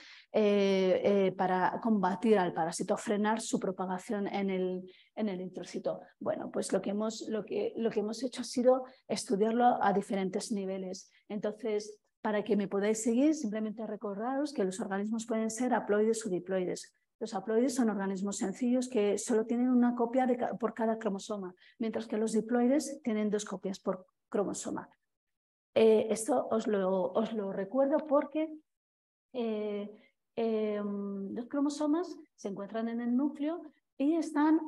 para combatir al parásito, frenar su propagación en el eritrocito? Bueno, pues lo que hemos hecho ha sido estudiarlo a diferentes niveles. Entonces, para que me podáis seguir, simplemente recordaros que los organismos pueden ser haploides o diploides. Los haploides son organismos sencillos que solo tienen una copia por cada cromosoma, mientras que los diploides tienen 2 copias por cromosoma. Esto os lo recuerdo porque los cromosomas se encuentran en el núcleo y están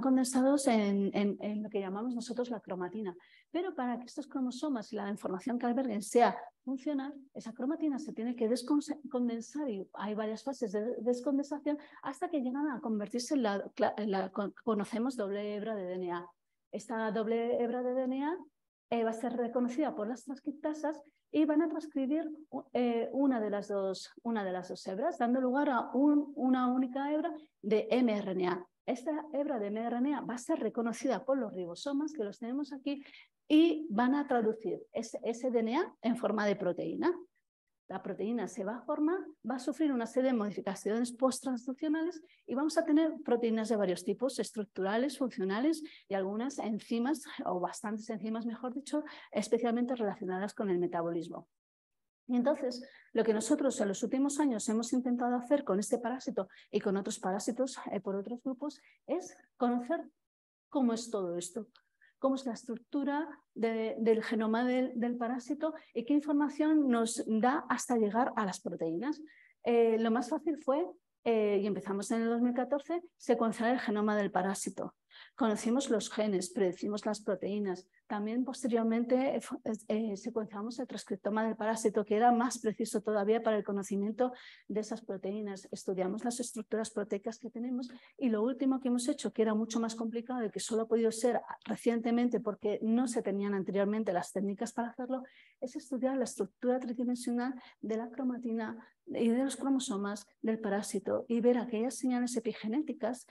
condensados en lo que llamamos nosotros la cromatina. Pero para que estos cromosomas y la información que alberguen sea funcional, esa cromatina se tiene que descondensar y hay varias fases de descondensación hasta que llegan a convertirse en la conocemos doble hebra de DNA. Esta doble hebra de DNA va a ser reconocida por las transcriptasas y van a transcribir una de las dos hebras, dando lugar a una única hebra de mRNA. Esta hebra de mRNA va a ser reconocida por los ribosomas, que los tenemos aquí, y van a traducir ese DNA en forma de proteína. la proteína se va a formar, va a sufrir una serie de modificaciones post-transduccionales y vamos a tener proteínas de varios tipos, estructurales, funcionales y algunas enzimas, o bastantes enzimas, mejor dicho, especialmente relacionadas con el metabolismo. Y entonces, lo que nosotros en los últimos años hemos intentado hacer con este parásito y con otros parásitos por otros grupos es conocer cómo es todo esto, cómo es la estructura del genoma del parásito y qué información nos da hasta llegar a las proteínas. Lo más fácil fue, y empezamos en el 2014, secuenciar el genoma del parásito. Conocimos los genes, predecimos las proteínas. También posteriormente secuenciamos el transcriptoma del parásito, que era más preciso todavía para el conocimiento de esas proteínas. Estudiamos las estructuras proteicas que tenemos y lo último que hemos hecho, que era mucho más complicado y que solo ha podido ser recientemente porque no se tenían anteriormente las técnicas para hacerlo, es estudiar la estructura tridimensional de la cromatina y de los cromosomas del parásito y ver aquellas señales epigenéticas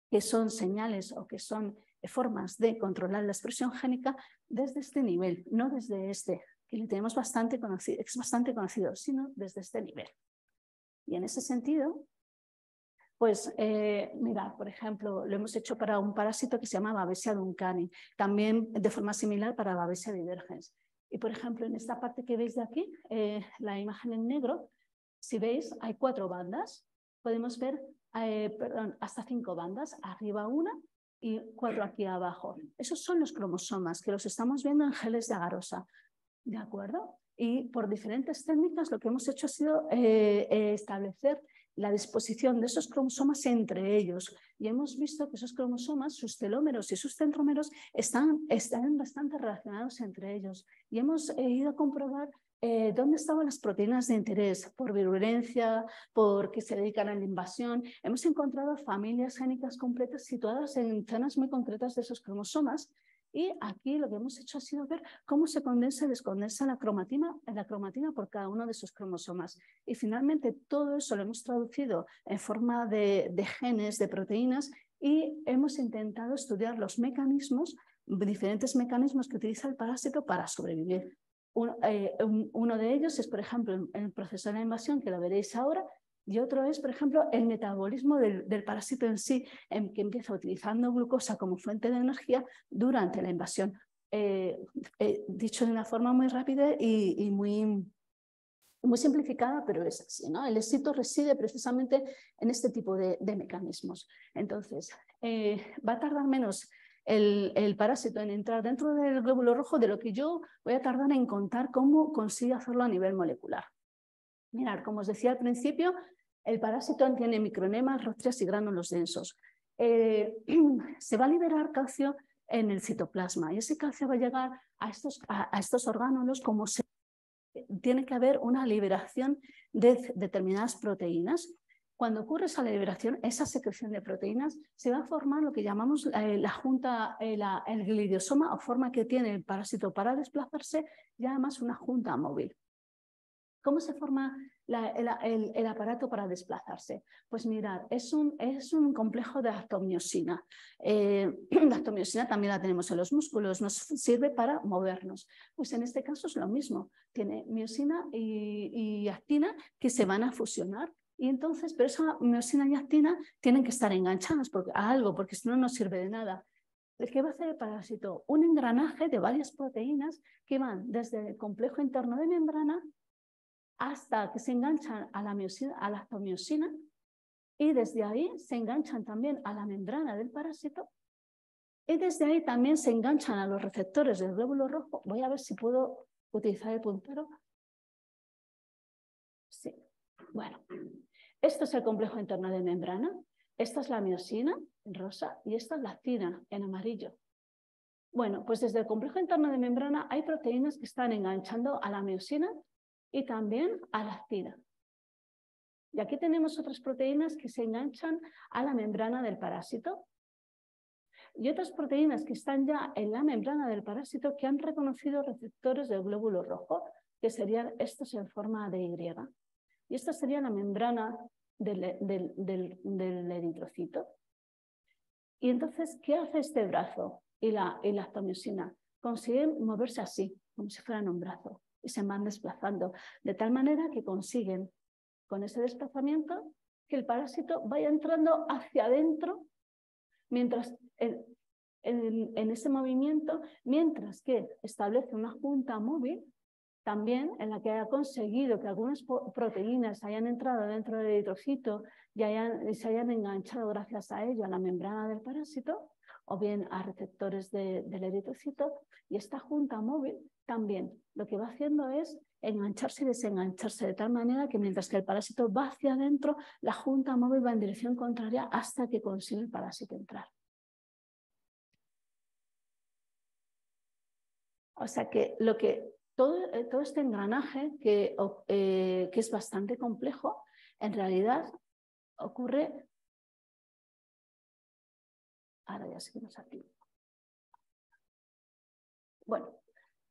que son señales o que son formas de controlar la expresión génica desde este nivel, no desde este, que le tenemos bastante conocido, es bastante conocido, sino desde este nivel. Y en ese sentido, pues mirad, por ejemplo, lo hemos hecho para un parásito que se llama Babesia duncani, también de forma similar para Babesia divergens. Y por ejemplo, en esta parte que veis de aquí, la imagen en negro, si veis, hay 4 bandas. Podemos ver hasta 5 bandas, arriba una y 4 aquí abajo. Esos son los cromosomas que los estamos viendo en geles de agarosa, ¿de acuerdo? Y por diferentes técnicas lo que hemos hecho ha sido establecer la disposición de esos cromosomas entre ellos. Y hemos visto que esos cromosomas, sus telómeros y sus centrómeros están bastante relacionados entre ellos. Y hemos ido a comprobar dónde estaban las proteínas de interés, por virulencia, por que se dedican a la invasión. Hemos encontrado familias génicas completas situadas en zonas muy concretas de esos cromosomas. Y aquí lo que hemos hecho ha sido ver cómo se condensa y descondensa la cromatina por cada uno de esos cromosomas. Y finalmente todo eso lo hemos traducido en forma de genes, de proteínas, y hemos intentado estudiar los mecanismos, diferentes mecanismos que utiliza el parásito para sobrevivir. Uno de ellos es, por ejemplo, el proceso de la invasión, que lo veréis ahora, y otro es, por ejemplo, el metabolismo del parásito en sí, que empieza utilizando glucosa como fuente de energía durante la invasión. Dicho de una forma muy rápida y muy simplificada, pero es así, ¿no? El éxito reside precisamente en este tipo de mecanismos. Entonces, va a tardar menos el parásito en entrar dentro del glóbulo rojo de lo que yo voy a tardar en contar cómo consigue hacerlo a nivel molecular. Mirad, como os decía al principio, el parásito tiene micronemas, rostrias y gránulos densos. Se va a liberar calcio en el citoplasma y ese calcio va a llegar a estos orgánulos como se tiene que haber una liberación de determinadas proteínas. Cuando ocurre esa liberación, esa secreción de proteínas, se va a formar lo que llamamos la junta, el glidiosoma, o forma que tiene el parásito para desplazarse, y además una junta móvil. ¿Cómo se forma el aparato para desplazarse? Pues mirad, es un complejo de actomiosina. La actomiosina también la tenemos en los músculos, nos sirve para movernos. Pues en este caso es lo mismo, tiene miosina y actina que se van a fusionar. Y entonces, pero esa miosina y actina tienen que estar enganchadas a algo, porque si no, no sirve de nada. ¿Qué va a hacer el parásito? Un engranaje de varias proteínas que van desde el complejo interno de membrana hasta que se enganchan a la actomiosina y desde ahí se enganchan también a la membrana del parásito y desde ahí también se enganchan a los receptores del glóbulo rojo. Voy a ver si puedo utilizar el puntero. Sí. Bueno, esto es el complejo interno de membrana, esta es la miosina en rosa y esta es la actina en amarillo. Bueno, pues desde el complejo interno de membrana hay proteínas que están enganchando a la miosina y también a la actina. Y aquí tenemos otras proteínas que se enganchan a la membrana del parásito y otras proteínas que están ya en la membrana del parásito que han reconocido receptores del glóbulo rojo, que serían estos en forma de Y. Y esta sería la membrana del eritrocito. Y entonces, ¿qué hace este brazo y la actomiosina? Consiguen moverse así, como si fueran un brazo. y se van desplazando, de tal manera que consiguen con ese desplazamiento que el parásito vaya entrando hacia adentro mientras en ese movimiento, mientras que establece una junta móvil también en la que haya conseguido que algunas proteínas hayan entrado dentro del eritrocito y se hayan enganchado gracias a ello a la membrana del parásito o bien a receptores del eritrocito, y esta junta móvil también lo que va haciendo es engancharse y desengancharse de tal manera que mientras que el parásito va hacia adentro, la junta móvil va en dirección contraria hasta que consigue el parásito entrar. O sea que todo este engranaje, que es bastante complejo, en realidad ocurre... Ahora ya sí que nos activa. Bueno,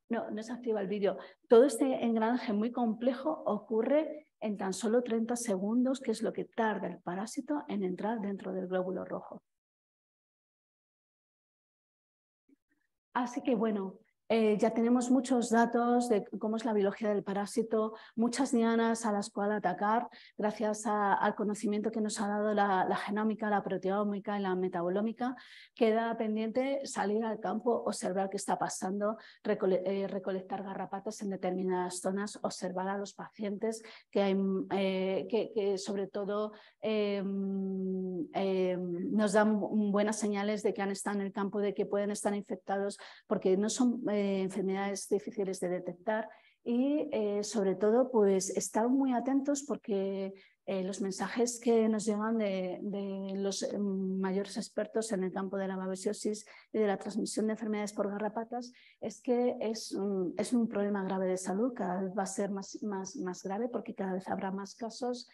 no se activa el vídeo. Todo este engranaje muy complejo ocurre en tan solo 30 segundos, que es lo que tarda el parásito en entrar dentro del glóbulo rojo. Así que bueno, ya tenemos muchos datos de cómo es la biología del parásito, muchas dianas a las cuales atacar gracias al conocimiento que nos ha dado la genómica, la proteómica y la metabolómica. Queda pendiente salir al campo, observar qué está pasando, recolectar garrapatas en determinadas zonas, observar a los pacientes que sobre todo nos dan buenas señales de que han estado en el campo, de que pueden estar infectados, porque no son enfermedades difíciles de detectar, y sobre todo pues estar muy atentos porque los mensajes que nos llegan de los mayores expertos en el campo de la babesiosis y de la transmisión de enfermedades por garrapatas es que es un problema grave de salud, cada vez va a ser más grave porque cada vez habrá más casos.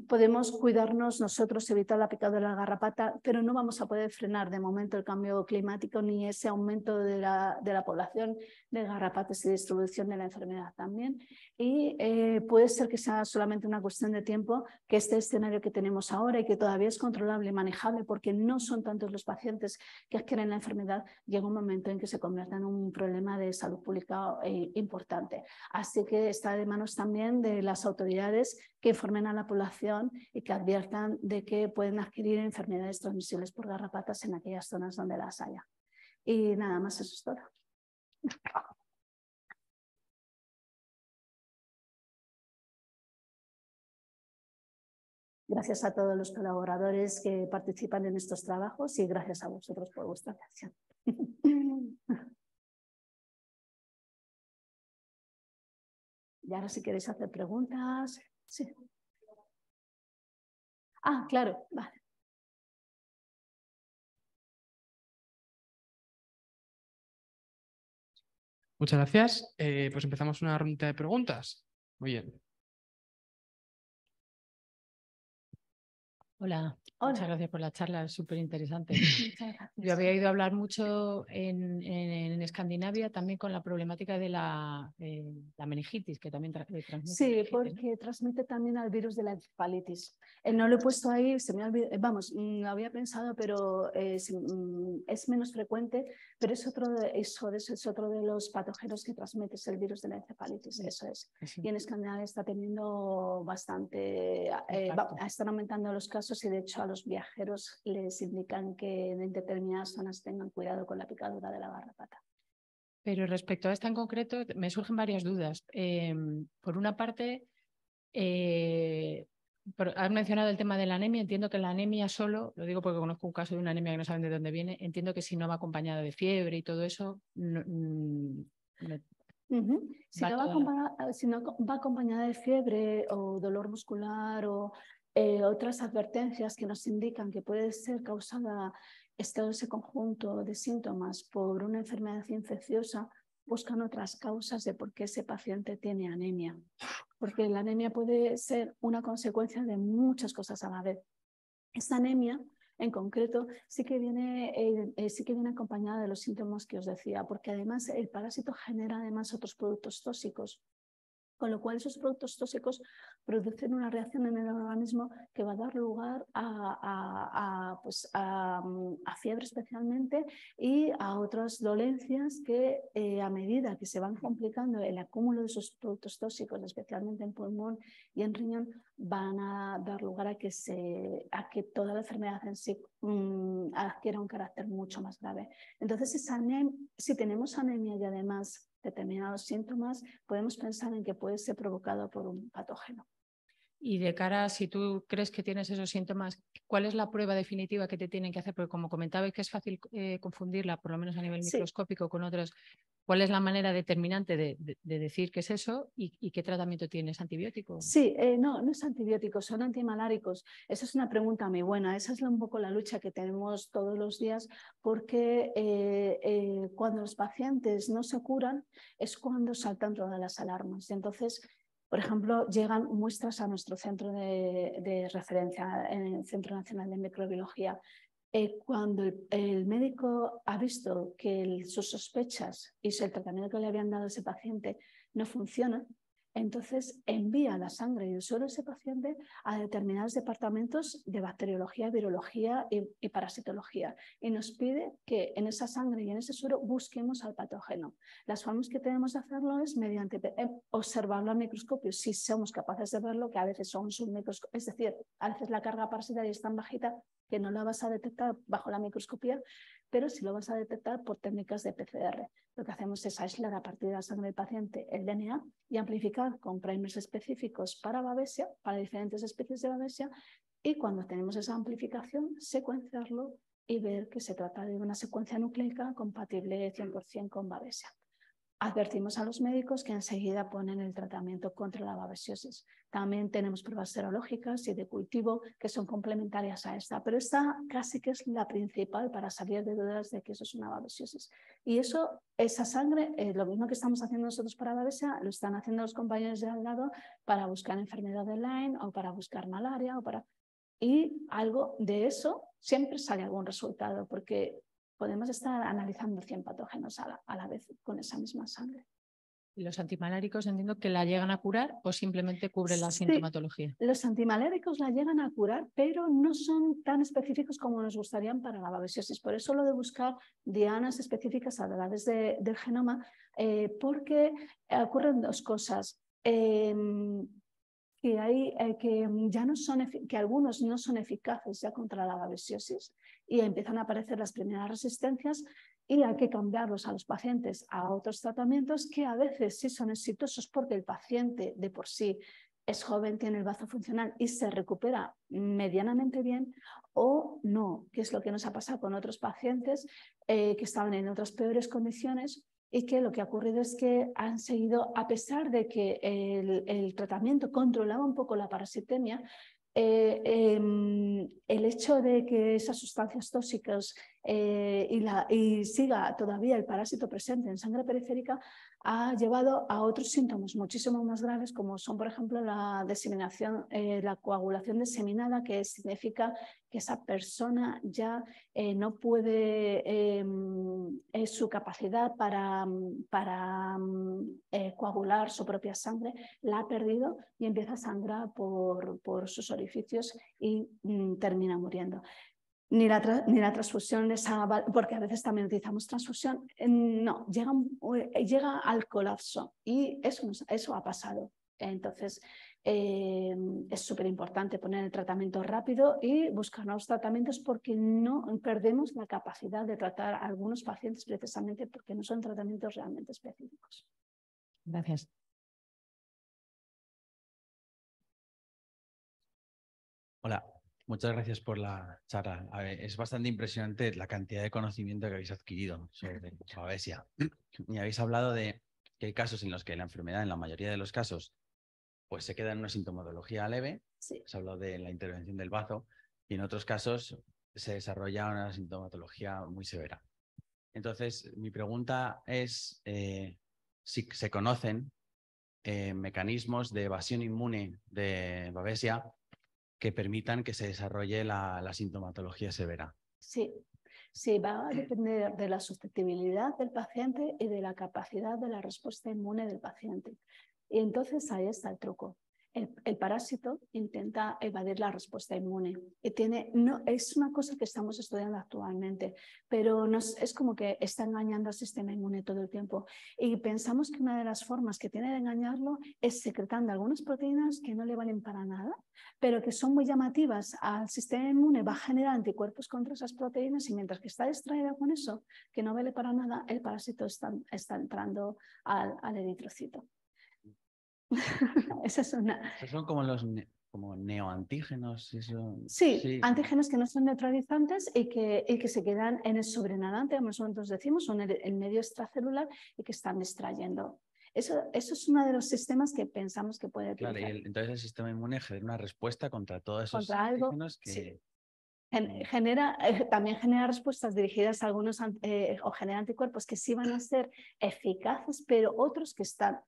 Podemos cuidarnos nosotros, evitar la picadura de la garrapata, pero no vamos a poder frenar de momento el cambio climático ni ese aumento de la población de garrapatas y distribución de la enfermedad también. Y puede ser que sea solamente una cuestión de tiempo que este escenario que tenemos ahora y que todavía es controlable y manejable porque no son tantos los pacientes que adquieren la enfermedad, llega un momento en que se convierta en un problema de salud pública importante. Así que está de manos también de las autoridades que informen a la población y que adviertan de que pueden adquirir enfermedades transmisibles por garrapatas en aquellas zonas donde las haya. Y nada más, eso es todo. Gracias a todos los colaboradores que participan en estos trabajos y gracias a vosotros por vuestra atención. Y ahora si queréis hacer preguntas. Sí. Ah, claro, vale. Muchas gracias. Pues empezamos una ronda de preguntas. Muy bien. Hola, Hola. muchas gracias por la charla, es súper interesante. Muchas gracias. Yo había oído hablar mucho en Escandinavia también con la problemática de la meningitis, que también transmite. Sí, meningitis, porque ¿no? transmite también al virus de la encefalitis. No lo he puesto ahí, se me ha olvidado, vamos, lo había pensado, pero es menos frecuente, pero es otro de los patógenos que transmite, es el virus de la encefalitis, eso es. Sí. Y en Escandinavia está teniendo bastante, están aumentando los casos y de hecho a los viajeros les indican que en determinadas zonas tengan cuidado con la picadura de la garrapata. Pero respecto a esta en concreto, me surgen varias dudas. Por una parte, has mencionado el tema de la anemia. Entiendo que la anemia solo, lo digo porque conozco un caso de una anemia que no saben de dónde viene, entiendo que si no va acompañada de fiebre y todo eso, Si no va acompañada de fiebre o dolor muscular o otras advertencias que nos indican que puede ser causada todo ese conjunto de síntomas por una enfermedad infecciosa, buscan otras causas de por qué ese paciente tiene anemia. Porque la anemia puede ser una consecuencia de muchas cosas a la vez. Esta anemia en concreto sí que viene acompañada de los síntomas que os decía, porque además el parásito genera además otros productos tóxicos Con lo cual esos productos tóxicos producen una reacción en el organismo que va a dar lugar a fiebre especialmente y a otras dolencias que a medida que se van complicando el acúmulo de esos productos tóxicos, especialmente en pulmón y en riñón, van a dar lugar a que toda la enfermedad en sí adquiera un carácter mucho más grave. Entonces, si tenemos anemia y además determinados síntomas, podemos pensar en que puede ser provocado por un patógeno. Y de cara, si tú crees que tienes esos síntomas, ¿cuál es la prueba definitiva que te tienen que hacer? Porque como comentabais que es fácil confundirla, por lo menos a nivel microscópico, con otros. ¿Cuál es la manera determinante de decir qué es eso y qué tratamiento tienes? ¿Antibiótico? Sí, no es antibiótico, son antimaláricos. Esa es una pregunta muy buena. Esa es un poco la lucha que tenemos todos los días, porque cuando los pacientes no se curan es cuando saltan todas las alarmas. Y entonces, por ejemplo, llegan muestras a nuestro centro de referencia, en el Centro Nacional de Microbiología. Cuando el médico ha visto que sus sospechas y el tratamiento que le habían dado a ese paciente no funciona, entonces envía la sangre y el suero de ese paciente a determinados departamentos de bacteriología, virología y parasitología, y nos pide que en esa sangre y en ese suero busquemos al patógeno. Las formas que tenemos de hacerlo es mediante observarlo al microscopio, si somos capaces de verlo, que a veces son submicroscopio, es decir, a veces la carga parasitaria es tan bajita que no la vas a detectar bajo la microscopía, pero sí lo vas a detectar por técnicas de PCR. Lo que hacemos es aislar a partir de la sangre del paciente el DNA y amplificar con primers específicos para Babesia, para diferentes especies de Babesia, y cuando tenemos esa amplificación, secuenciarlo y ver que se trata de una secuencia nucleica compatible 100% con Babesia. Advertimos a los médicos que enseguida ponen el tratamiento contra la babesiosis. También tenemos pruebas serológicas y de cultivo que son complementarias a esta, pero esta casi que es la principal para salir de dudas de que eso es una babesiosis. Y esa sangre, lo mismo que estamos haciendo nosotros para babesia, lo están haciendo los compañeros de al lado para buscar enfermedad de Lyme o para buscar malaria y algo de eso siempre sale algún resultado, porque podemos estar analizando 100 patógenos a la vez con esa misma sangre. ¿Y los antimaláricos entiendo que la llegan a curar o simplemente cubren la sintomatología? Los antimaláricos la llegan a curar, pero no son tan específicos como nos gustarían para la babesiosis. Por eso lo de buscar dianas específicas a través del genoma, porque ocurren dos cosas. Que algunos no son eficaces ya contra la babesiosis y empiezan a aparecer las primeras resistencias, y hay que cambiarlos a los pacientes a otros tratamientos que a veces sí son exitosos porque el paciente de por sí es joven, tiene el bazo funcional y se recupera medianamente bien, o no, que es lo que nos ha pasado con otros pacientes que estaban en otras peores condiciones y que lo que ha ocurrido es que han seguido, a pesar de que el tratamiento controlaba un poco la parasitemia, el hecho de que esas sustancias tóxicas y siga todavía el parásito presente en sangre periférica ha llevado a otros síntomas muchísimo más graves, como son, por ejemplo, la diseminación, la coagulación diseminada, que significa que esa persona ya no puede, su capacidad para coagular su propia sangre la ha perdido y empieza a sangrar por sus orificios y termina muriendo. Ni la transfusión, porque a veces también utilizamos transfusión, no, llega al colapso y eso ha pasado. Entonces, es súper importante poner el tratamiento rápido y buscar nuevos tratamientos, porque no perdemos la capacidad de tratar a algunos pacientes precisamente porque no son tratamientos realmente específicos. Gracias. Hola. Muchas gracias por la charla. Es bastante impresionante la cantidad de conocimiento que habéis adquirido sobre babesia. Y habéis hablado de que hay casos en los que la enfermedad, en la mayoría de los casos, pues se queda en una sintomatología leve. Sí. Has hablado de la intervención del bazo, y en otros casos se desarrolla una sintomatología muy severa. Entonces, mi pregunta es si se conocen mecanismos de evasión inmune de babesia que permitan que se desarrolle la sintomatología severa. Sí, va a depender de la susceptibilidad del paciente y de la capacidad de la respuesta inmune del paciente. Y entonces ahí está el truco. El parásito intenta evadir la respuesta inmune. Y es una cosa que estamos estudiando actualmente, pero es como que está engañando al sistema inmune todo el tiempo. Y pensamos que una de las formas que tiene de engañarlo es secretando algunas proteínas que no le valen para nada, pero que son muy llamativas al sistema inmune, va a generar anticuerpos contra esas proteínas, y mientras que está distraída con eso, que no vale para nada, el parásito está entrando al eritrocito. Esa es una... Esos son como los como neoantígenos. Eso... Sí, antígenos que no son neutralizantes y que se quedan en el sobrenadante, como nosotros decimos, o en el medio extracelular, y que están distrayendo. Eso es uno de los sistemas que pensamos que puede utilizar. Claro, y entonces el sistema inmune genera una respuesta contra todos esos Contra algo, antígenos que... sí. También genera respuestas dirigidas a algunos o genera anticuerpos que sí van a ser eficaces, pero otros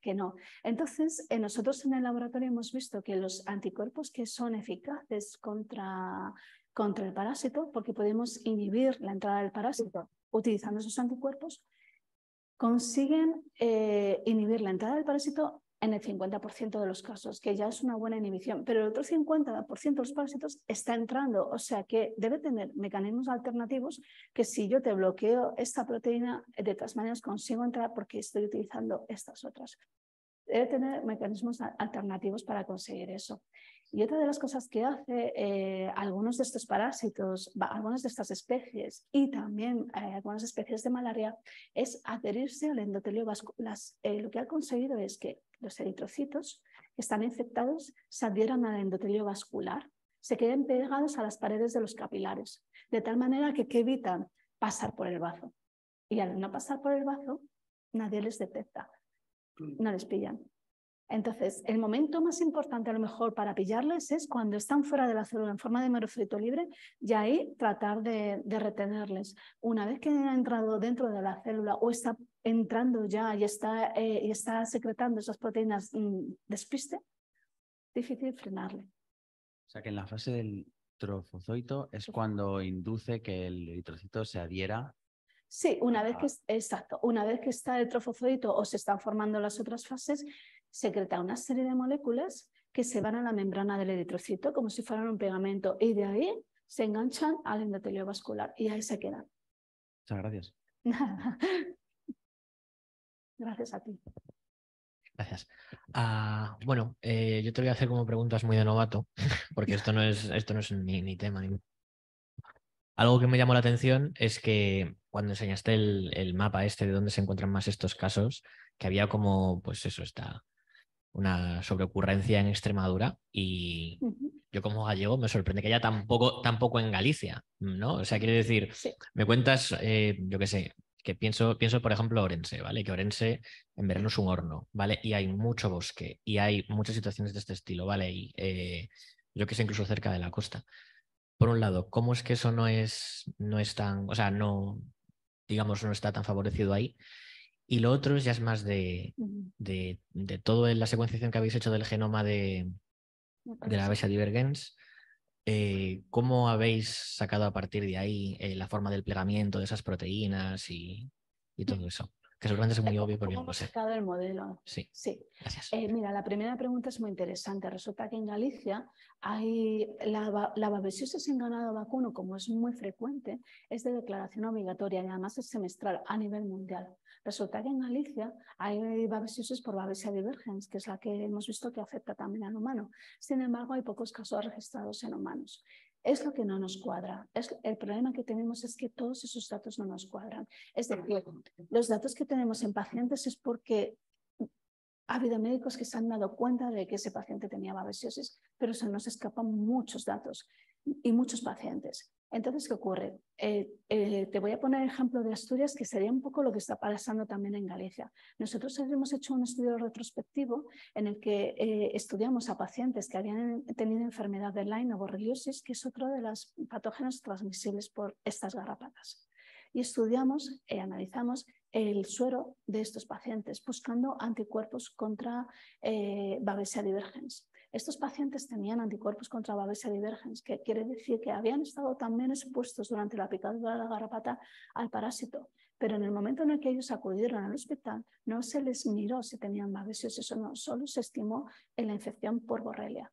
que no. Entonces, nosotros en el laboratorio hemos visto que los anticuerpos que son eficaces contra el parásito, porque podemos inhibir la entrada del parásito utilizando esos anticuerpos, consiguen inhibir la entrada del parásito en el 50% de los casos, que ya es una buena inhibición, pero el otro 50% de los parásitos está entrando, o sea que debe tener mecanismos alternativos que si yo te bloqueo esta proteína, de todas maneras consigo entrar porque estoy utilizando estas otras. Debe tener mecanismos alternativos para conseguir eso. Y otra de las cosas que hace algunos de estos parásitos, algunas de estas especies y también algunas especies de malaria, es adherirse al endotelio vascular. Lo que ha conseguido es que los eritrocitos que están infectados se adhieran al endotelio vascular, se queden pegados a las paredes de los capilares, de tal manera que evitan pasar por el bazo. Y al no pasar por el bazo, nadie les detecta, no les pillan. Entonces, el momento más importante a lo mejor para pillarles es cuando están fuera de la célula en forma de merofito libre, y ahí tratar de retenerles. Una vez que han entrado dentro de la célula o está entrando ya y está secretando esas proteínas despiste, difícil frenarle. O sea que en la fase del trofozoito es cuando induce que el eritrocito se adhiera. Sí, una vez que está el trofozoito o se están formando las otras fases, secreta una serie de moléculas que se van a la membrana del eritrocito como si fueran un pegamento, y de ahí se enganchan al endotelio vascular y ahí se quedan. Muchas gracias. Gracias a ti. Gracias. Bueno, yo te voy a hacer como preguntas muy de novato, porque esto no es mi tema. Algo que me llamó la atención es que cuando enseñaste el mapa de dónde se encuentran más estos casos, que había como, pues eso, una sobreocurrencia en Extremadura, y yo como gallego me sorprende que haya tampoco en Galicia, ¿no? O sea, quiere decir, sí. Me cuentas, yo qué sé, que pienso por ejemplo Orense, ¿vale? Que Orense en verano es un horno, ¿vale? Y hay mucho bosque y hay muchas situaciones de este estilo, ¿vale? Y yo que sé, incluso cerca de la costa. Por un lado, ¿cómo es que eso no es tan, o sea, no, digamos, no está tan favorecido ahí? Y lo otro ya es más de toda la secuenciación que habéis hecho del genoma de la Babesia divergens. ¿Cómo habéis sacado a partir de ahí la forma del plegamiento de esas proteínas y todo eso? Que seguramente es muy obvio porque ¿Cómo no lo sé. hemos sacado el modelo? Sí. Gracias. Mira, la primera pregunta es muy interesante. Resulta que en Galicia hay la babesiosis en ganado vacuno, como es muy frecuente, es de declaración obligatoria y además es semestral a nivel mundial. Resulta que en Galicia hay babesiosis por Babesia divergens, que es la que hemos visto que afecta también al humano. Sin embargo, hay pocos casos registrados en humanos. Es lo que no nos cuadra. El problema que tenemos es que todos esos datos no nos cuadran. Es decir, los datos que tenemos en pacientes es porque ha habido médicos que se han dado cuenta de que ese paciente tenía babesiosis, pero se nos escapan muchos datos y muchos pacientes. Entonces, ¿qué ocurre? Te voy a poner el ejemplo de Asturias, que sería un poco lo que está pasando también en Galicia. Nosotros hemos hecho un estudio retrospectivo en el que estudiamos a pacientes que habían tenido enfermedad de Lyme o borreliosis, que es otro de los patógenos transmisibles por estas garrapatas. Y estudiamos y analizamos el suero de estos pacientes buscando anticuerpos contra Babesia divergens. Estos pacientes tenían anticuerpos contra Babesia divergens, que quiere decir que habían estado también expuestos durante la picadura de la garrapata al parásito, pero en el momento en el que ellos acudieron al hospital no se les miró si tenían babesios, eso no, solo se estimó en la infección por Borrelia.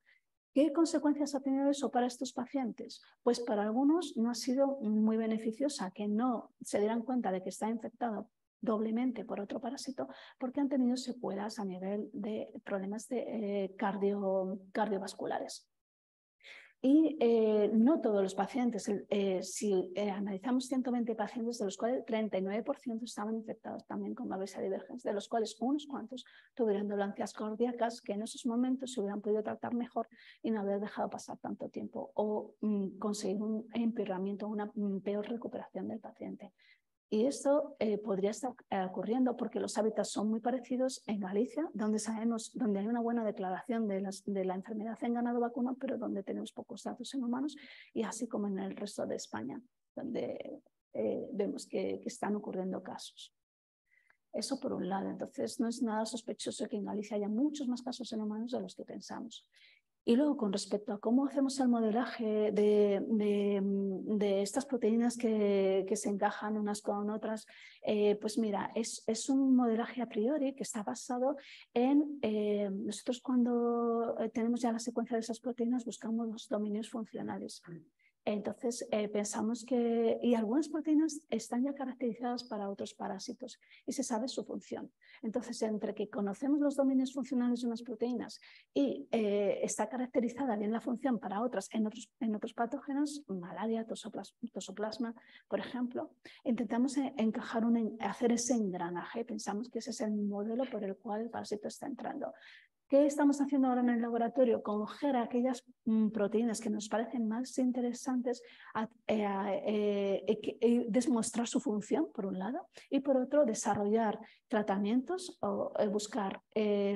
¿Qué consecuencias ha tenido eso para estos pacientes? Pues para algunos no ha sido muy beneficiosa, que no se dieran cuenta de que está infectado doblemente por otro parásito, porque han tenido secuelas a nivel de problemas cardiovasculares. Y no todos los pacientes, si analizamos 120 pacientes, de los cuales 39% estaban infectados también con Babesia divergens, de los cuales unos cuantos tuvieron dolencias cardíacas que en esos momentos se hubieran podido tratar mejor y no haber dejado pasar tanto tiempo o conseguir un empeoramiento, una peor recuperación del paciente. Y esto podría estar ocurriendo porque los hábitats son muy parecidos en Galicia, donde hay una buena declaración de la enfermedad en ganado vacuno, pero donde tenemos pocos datos en humanos, y así como en el resto de España, donde vemos que están ocurriendo casos. Eso por un lado. Entonces, no es nada sospechoso que en Galicia haya muchos más casos en humanos de los que pensamos. Y luego, con respecto a cómo hacemos el modelaje de estas proteínas que se encajan unas con otras, pues mira, es un modelaje a priori que está basado en, nosotros cuando tenemos ya la secuencia de esas proteínas buscamos los dominios funcionales. Entonces, pensamos que algunas proteínas están ya caracterizadas para otros parásitos y se sabe su función. Entonces, entre que conocemos los dominios funcionales de unas proteínas y está caracterizada bien la función para otras en otros patógenos, malaria, tosoplasma, por ejemplo, intentamos hacer ese engranaje. Pensamos que ese es el modelo por el cual el parásito está entrando. ¿Qué estamos haciendo ahora en el laboratorio? Coger aquellas proteínas que nos parecen más interesantes, demostrar su función, por un lado, y por otro, desarrollar tratamientos o buscar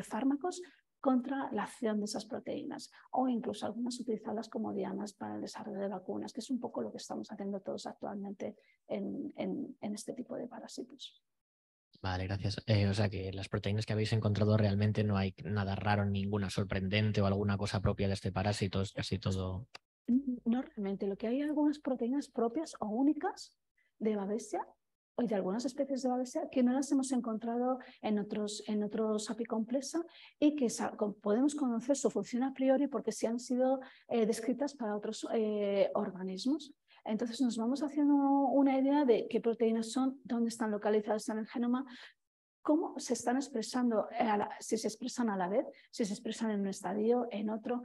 fármacos contra la acción de esas proteínas, o incluso algunas utilizarlas como dianas para el desarrollo de vacunas, que es un poco lo que estamos haciendo todos actualmente en este tipo de parásitos. Vale, gracias. O sea que las proteínas que habéis encontrado realmente no hay nada raro, ninguna sorprendente o alguna cosa propia de este parásito, es casi todo. No realmente, lo que hay algunas proteínas propias o únicas de Babesia o de algunas especies de Babesia que no las hemos encontrado en otros apicomplesa y que podemos conocer su función a priori porque sí han sido descritas para otros organismos. Entonces nos vamos haciendo una idea de qué proteínas son, dónde están localizadas en el genoma, cómo se están expresando, si se expresan a la vez, si se expresan en un estadio, en otro.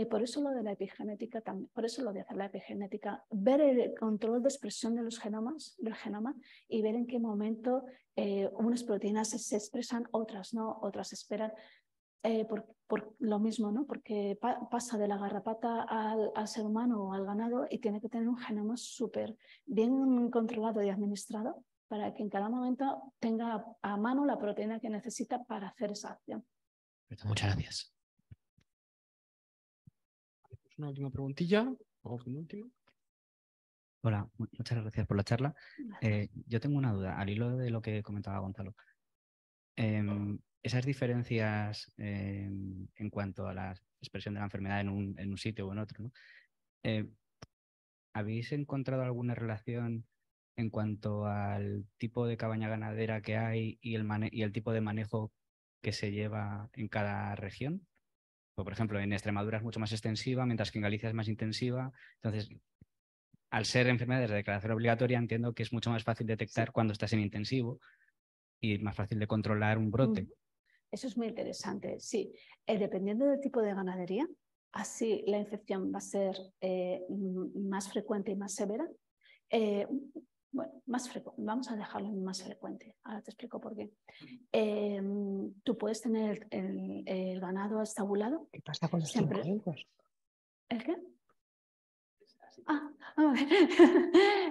Por eso lo de la epigenética, por eso lo de hacer la epigenética, ver el control de expresión de los genomas, del genoma y ver en qué momento unas proteínas se expresan, otras no, otras esperan. Por lo mismo, ¿no? Porque pasa de la garrapata al ser humano o al ganado y tiene que tener un genoma súper bien controlado y administrado para que en cada momento tenga a mano la proteína que necesita para hacer esa acción. Muchas gracias. Una última preguntilla. O penúltima. Hola, muchas gracias por la charla. Yo tengo una duda, al hilo de lo que comentaba Gonzalo. Esas diferencias en cuanto a la expresión de la enfermedad en un sitio o en otro, ¿no? ¿Habéis encontrado alguna relación en cuanto al tipo de cabaña ganadera que hay y el tipo de manejo que se lleva en cada región? Por ejemplo, en Extremadura es mucho más extensiva, mientras que en Galicia es más intensiva. Entonces, al ser enfermedades de declaración obligatoria, entiendo que es mucho más fácil detectar cuando estás en intensivo y más fácil de controlar un brote. Eso es muy interesante, sí. Dependiendo del tipo de ganadería, así la infección va a ser más frecuente y más severa. Bueno, más frecuente, vamos a dejarlo en más frecuente. Ahora te explico por qué. Tú puedes tener el ganado estabulado. ¿Qué pasa con los siempre... 5 euros? ¿El qué?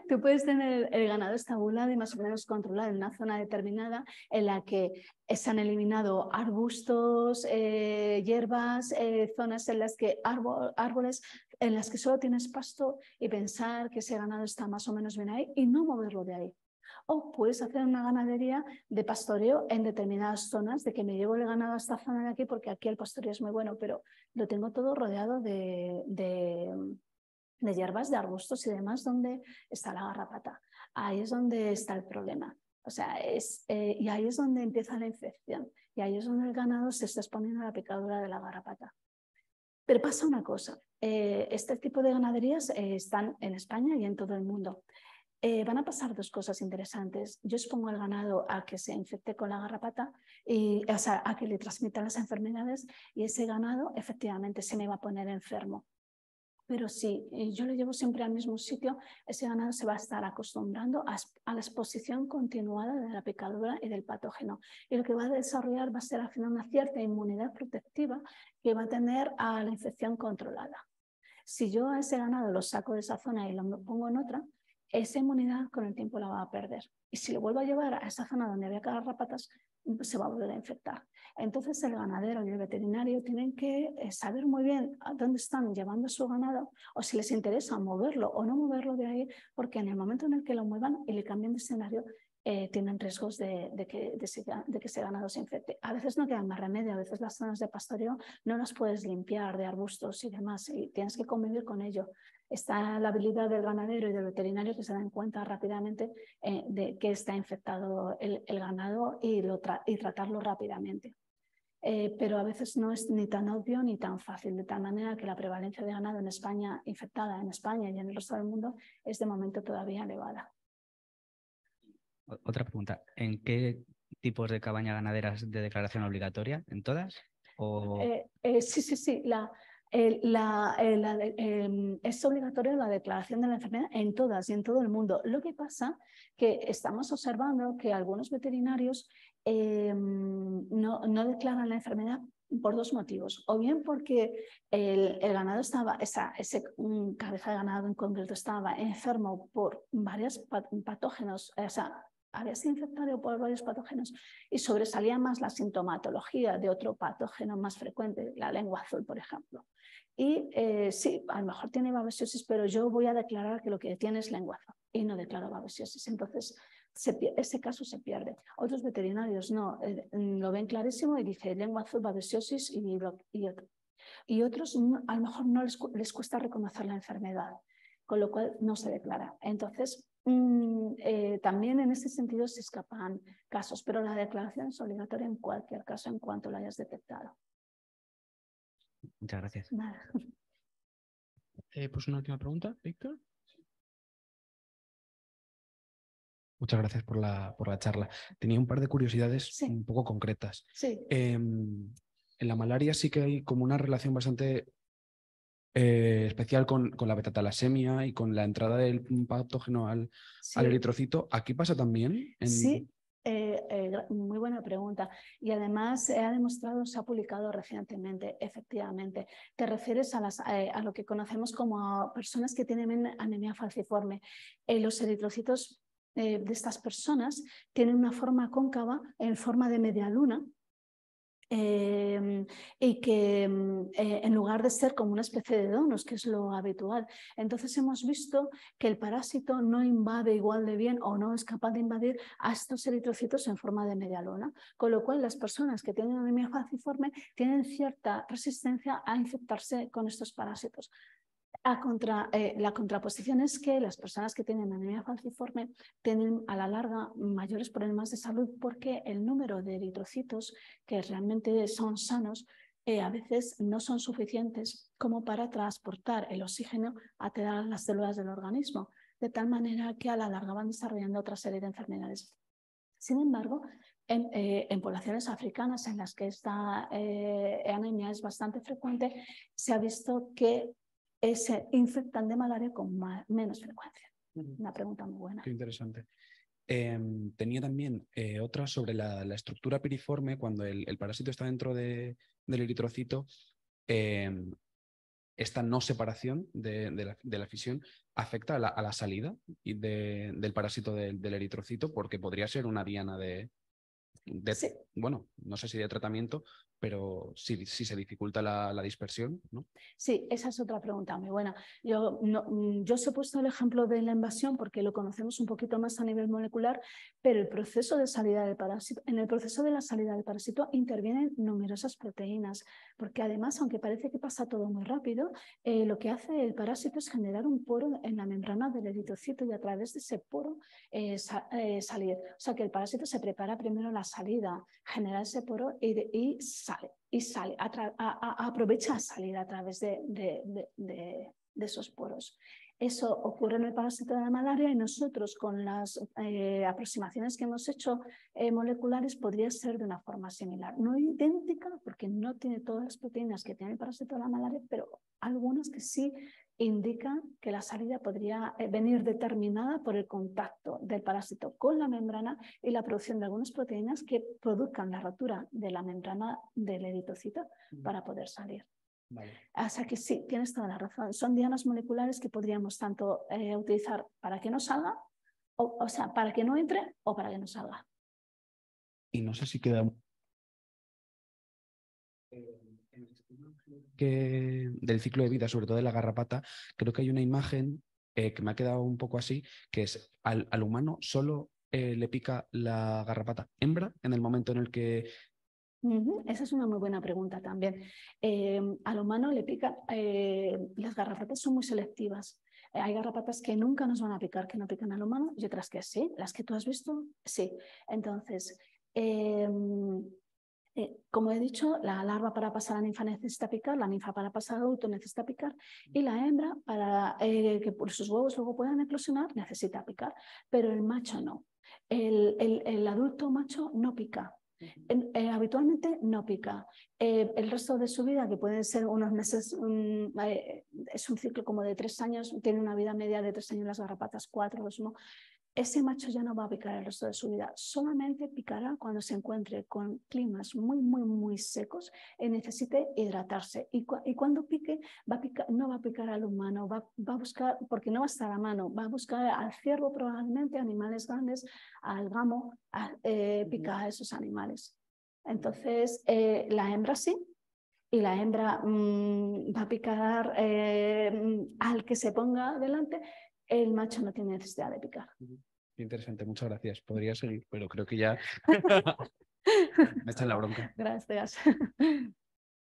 Tú puedes tener el ganado estabulado y más o menos controlado en una zona determinada en la que se han eliminado arbustos, hierbas, zonas en las que árboles en las que solo tienes pasto y pensar que ese ganado está más o menos bien ahí y no moverlo de ahí. O puedes hacer una ganadería de pastoreo en determinadas zonas, de que me llevo el ganado a esta zona de aquí porque aquí el pastoreo es muy bueno, pero lo tengo todo rodeado de hierbas, de arbustos y demás, donde está la garrapata. Ahí es donde está el problema. O sea, y ahí es donde empieza la infección. Y ahí es donde el ganado se está exponiendo a la picadura de la garrapata. Pero pasa una cosa, este tipo de ganaderías están en España y en todo el mundo. Van a pasar dos cosas interesantes. Yo expongo al ganado a que se infecte con la garrapata, o sea, a que le transmitan las enfermedades, y ese ganado efectivamente se me va a poner enfermo. Pero si yo lo llevo siempre al mismo sitio, ese ganado se va a estar acostumbrando a la exposición continuada de la picadura y del patógeno. Y lo que va a desarrollar va a ser al final una cierta inmunidad protectiva que va a tener a la infección controlada. Si yo a ese ganado lo saco de esa zona y lo pongo en otra, esa inmunidad con el tiempo la va a perder. Y si lo vuelvo a llevar a esa zona donde había garrapatas, se va a volver a infectar. Entonces el ganadero y el veterinario tienen que saber muy bien a dónde están llevando su ganado, o si les interesa moverlo o no moverlo de ahí, porque en el momento en el que lo muevan y le cambien de escenario, tienen riesgos de que ese ganado se infecte. A veces no queda más remedio, a veces las zonas de pastoreo no las puedes limpiar de arbustos y demás, y tienes que convivir con ello. Está la habilidad del ganadero y del veterinario que se dan cuenta rápidamente de que está infectado el ganado y tratarlo rápidamente. Pero a veces no es ni tan obvio ni tan fácil, de tal manera que la prevalencia de ganado en España infectada en España y en el resto del mundo es de momento todavía elevada. Otra pregunta, ¿en qué tipos de cabañas ganaderas de declaración obligatoria? ¿En todas? Sí. Es obligatoria la declaración de la enfermedad en todas y en todo el mundo. Lo que pasa que estamos observando que algunos veterinarios no declaran la enfermedad por dos motivos. O bien porque el ganado estaba, ese cabeza de ganado en concreto estaba enfermo por varios patógenos, o sea, había sido infectado por varios patógenos y sobresalía más la sintomatología de otro patógeno más frecuente, la lengua azul, por ejemplo. Y sí, a lo mejor tiene babesiosis, pero yo voy a declarar que lo que tiene es lengua azul y no declaro babesiosis. Entonces, ese caso se pierde. Otros veterinarios no, lo ven clarísimo y dicen lengua azul, babesiosis y otro. Y otros a lo mejor no les cuesta reconocer la enfermedad, con lo cual no se declara. Entonces, también en ese sentido se escapan casos, pero la declaración es obligatoria en cualquier caso en cuanto lo hayas detectado. Muchas gracias. Nada. Pues una última pregunta, Víctor. Muchas gracias por la charla. Tenía un par de curiosidades Sí. un poco concretas. Sí. En la malaria sí que hay como una relación bastante especial con la beta-talasemia y con la entrada del patógeno al eritrocito. ¿Aquí pasa también? Sí, muy buena pregunta. Y además se ha demostrado, se ha publicado recientemente, efectivamente. Te refieres a lo que conocemos como personas que tienen anemia falciforme. Los eritrocitos de estas personas tienen una forma cóncava en forma de media luna. Y que en lugar de ser como una especie de donus, que es lo habitual, entonces hemos visto que el parásito no invade igual de bien o no es capaz de invadir a estos eritrocitos en forma de media luna, con lo cual las personas que tienen anemia falciforme tienen cierta resistencia a infectarse con estos parásitos. La contraposición es que las personas que tienen anemia falciforme tienen a la larga mayores problemas de salud porque el número de eritrocitos que realmente son sanos a veces no son suficientes como para transportar el oxígeno a todas las células del organismo, de tal manera que a la larga van desarrollando otra serie de enfermedades. Sin embargo, en poblaciones africanas en las que esta anemia es bastante frecuente, se ha visto que se infectan de malaria con menos frecuencia. Una pregunta muy buena. Qué interesante. Tenía también otra sobre la estructura piriforme. Cuando el parásito está dentro del eritrocito, esta no separación de la fisión afecta a la salida del parásito del eritrocito, porque podría ser una diana de Sí. Bueno, no sé si de tratamiento, pero sí se dificulta la dispersión, ¿no? Sí, esa es otra pregunta muy buena. Yo os he puesto el ejemplo de la invasión porque lo conocemos un poquito más a nivel molecular, pero el proceso de salida del parásito, en el proceso de la salida del parásito intervienen numerosas proteínas, porque además, aunque parece que pasa todo muy rápido, lo que hace el parásito es generar un poro en la membrana del eritrocito y a través de ese poro salir. O sea que el parásito se prepara primero la salida, genera ese poro y sale, aprovecha a salir a través de esos poros. Eso ocurre en el parásito de la malaria y nosotros con las aproximaciones que hemos hecho moleculares podría ser de una forma similar. No idéntica porque no tiene todas las proteínas que tiene el parásito de la malaria, pero algunas que sí indican que la salida podría venir determinada por el contacto del parásito con la membrana y la producción de algunas proteínas que produzcan la rotura de la membrana del eritrocito para poder salir. Vale. O sea que sí, tienes toda la razón. Son dianas moleculares que podríamos tanto utilizar para que no salga, o sea, para que no entre o para que no salga. Y no sé si queda del ciclo de vida, sobre todo de la garrapata, creo que hay una imagen que me ha quedado un poco así, que es al humano solo le pica la garrapata hembra en el momento en el que... Esa es una muy buena pregunta también. Al humano le pican, las garrapatas son muy selectivas. Hay garrapatas que nunca nos van a picar, que no pican al humano, y otras que sí. Las que tú has visto, sí. Entonces, como he dicho, la larva para pasar a ninfa necesita picar, la ninfa para pasar a adulto necesita picar y la hembra para que por sus huevos luego puedan eclosionar necesita picar, pero el macho no. El adulto macho no pica. Habitualmente no pica. El resto de su vida, que pueden ser unos meses, es un ciclo como de 3 años, tiene una vida media de 3 años las garrapatas, 4 lo sumo. Ese macho ya no va a picar el resto de su vida, solamente picará cuando se encuentre con climas muy, muy, muy secos y necesite hidratarse. Y cuando pique, no va a picar al humano, va a buscar, porque no va a estar a mano, va a buscar al ciervo probablemente, animales grandes, al gamo, picar a esos animales. Entonces, la hembra sí, y la hembra va a picar al que se ponga delante. El macho no tiene necesidad de picar. Interesante, muchas gracias. Podría seguir, pero creo que ya me echan la bronca. Gracias.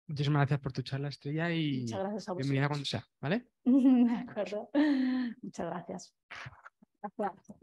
Muchísimas gracias por tu charla, Estrella, y Muchas gracias a vosotros. bienvenida cuando sea, ¿vale? De acuerdo. Muchas gracias. Gracias.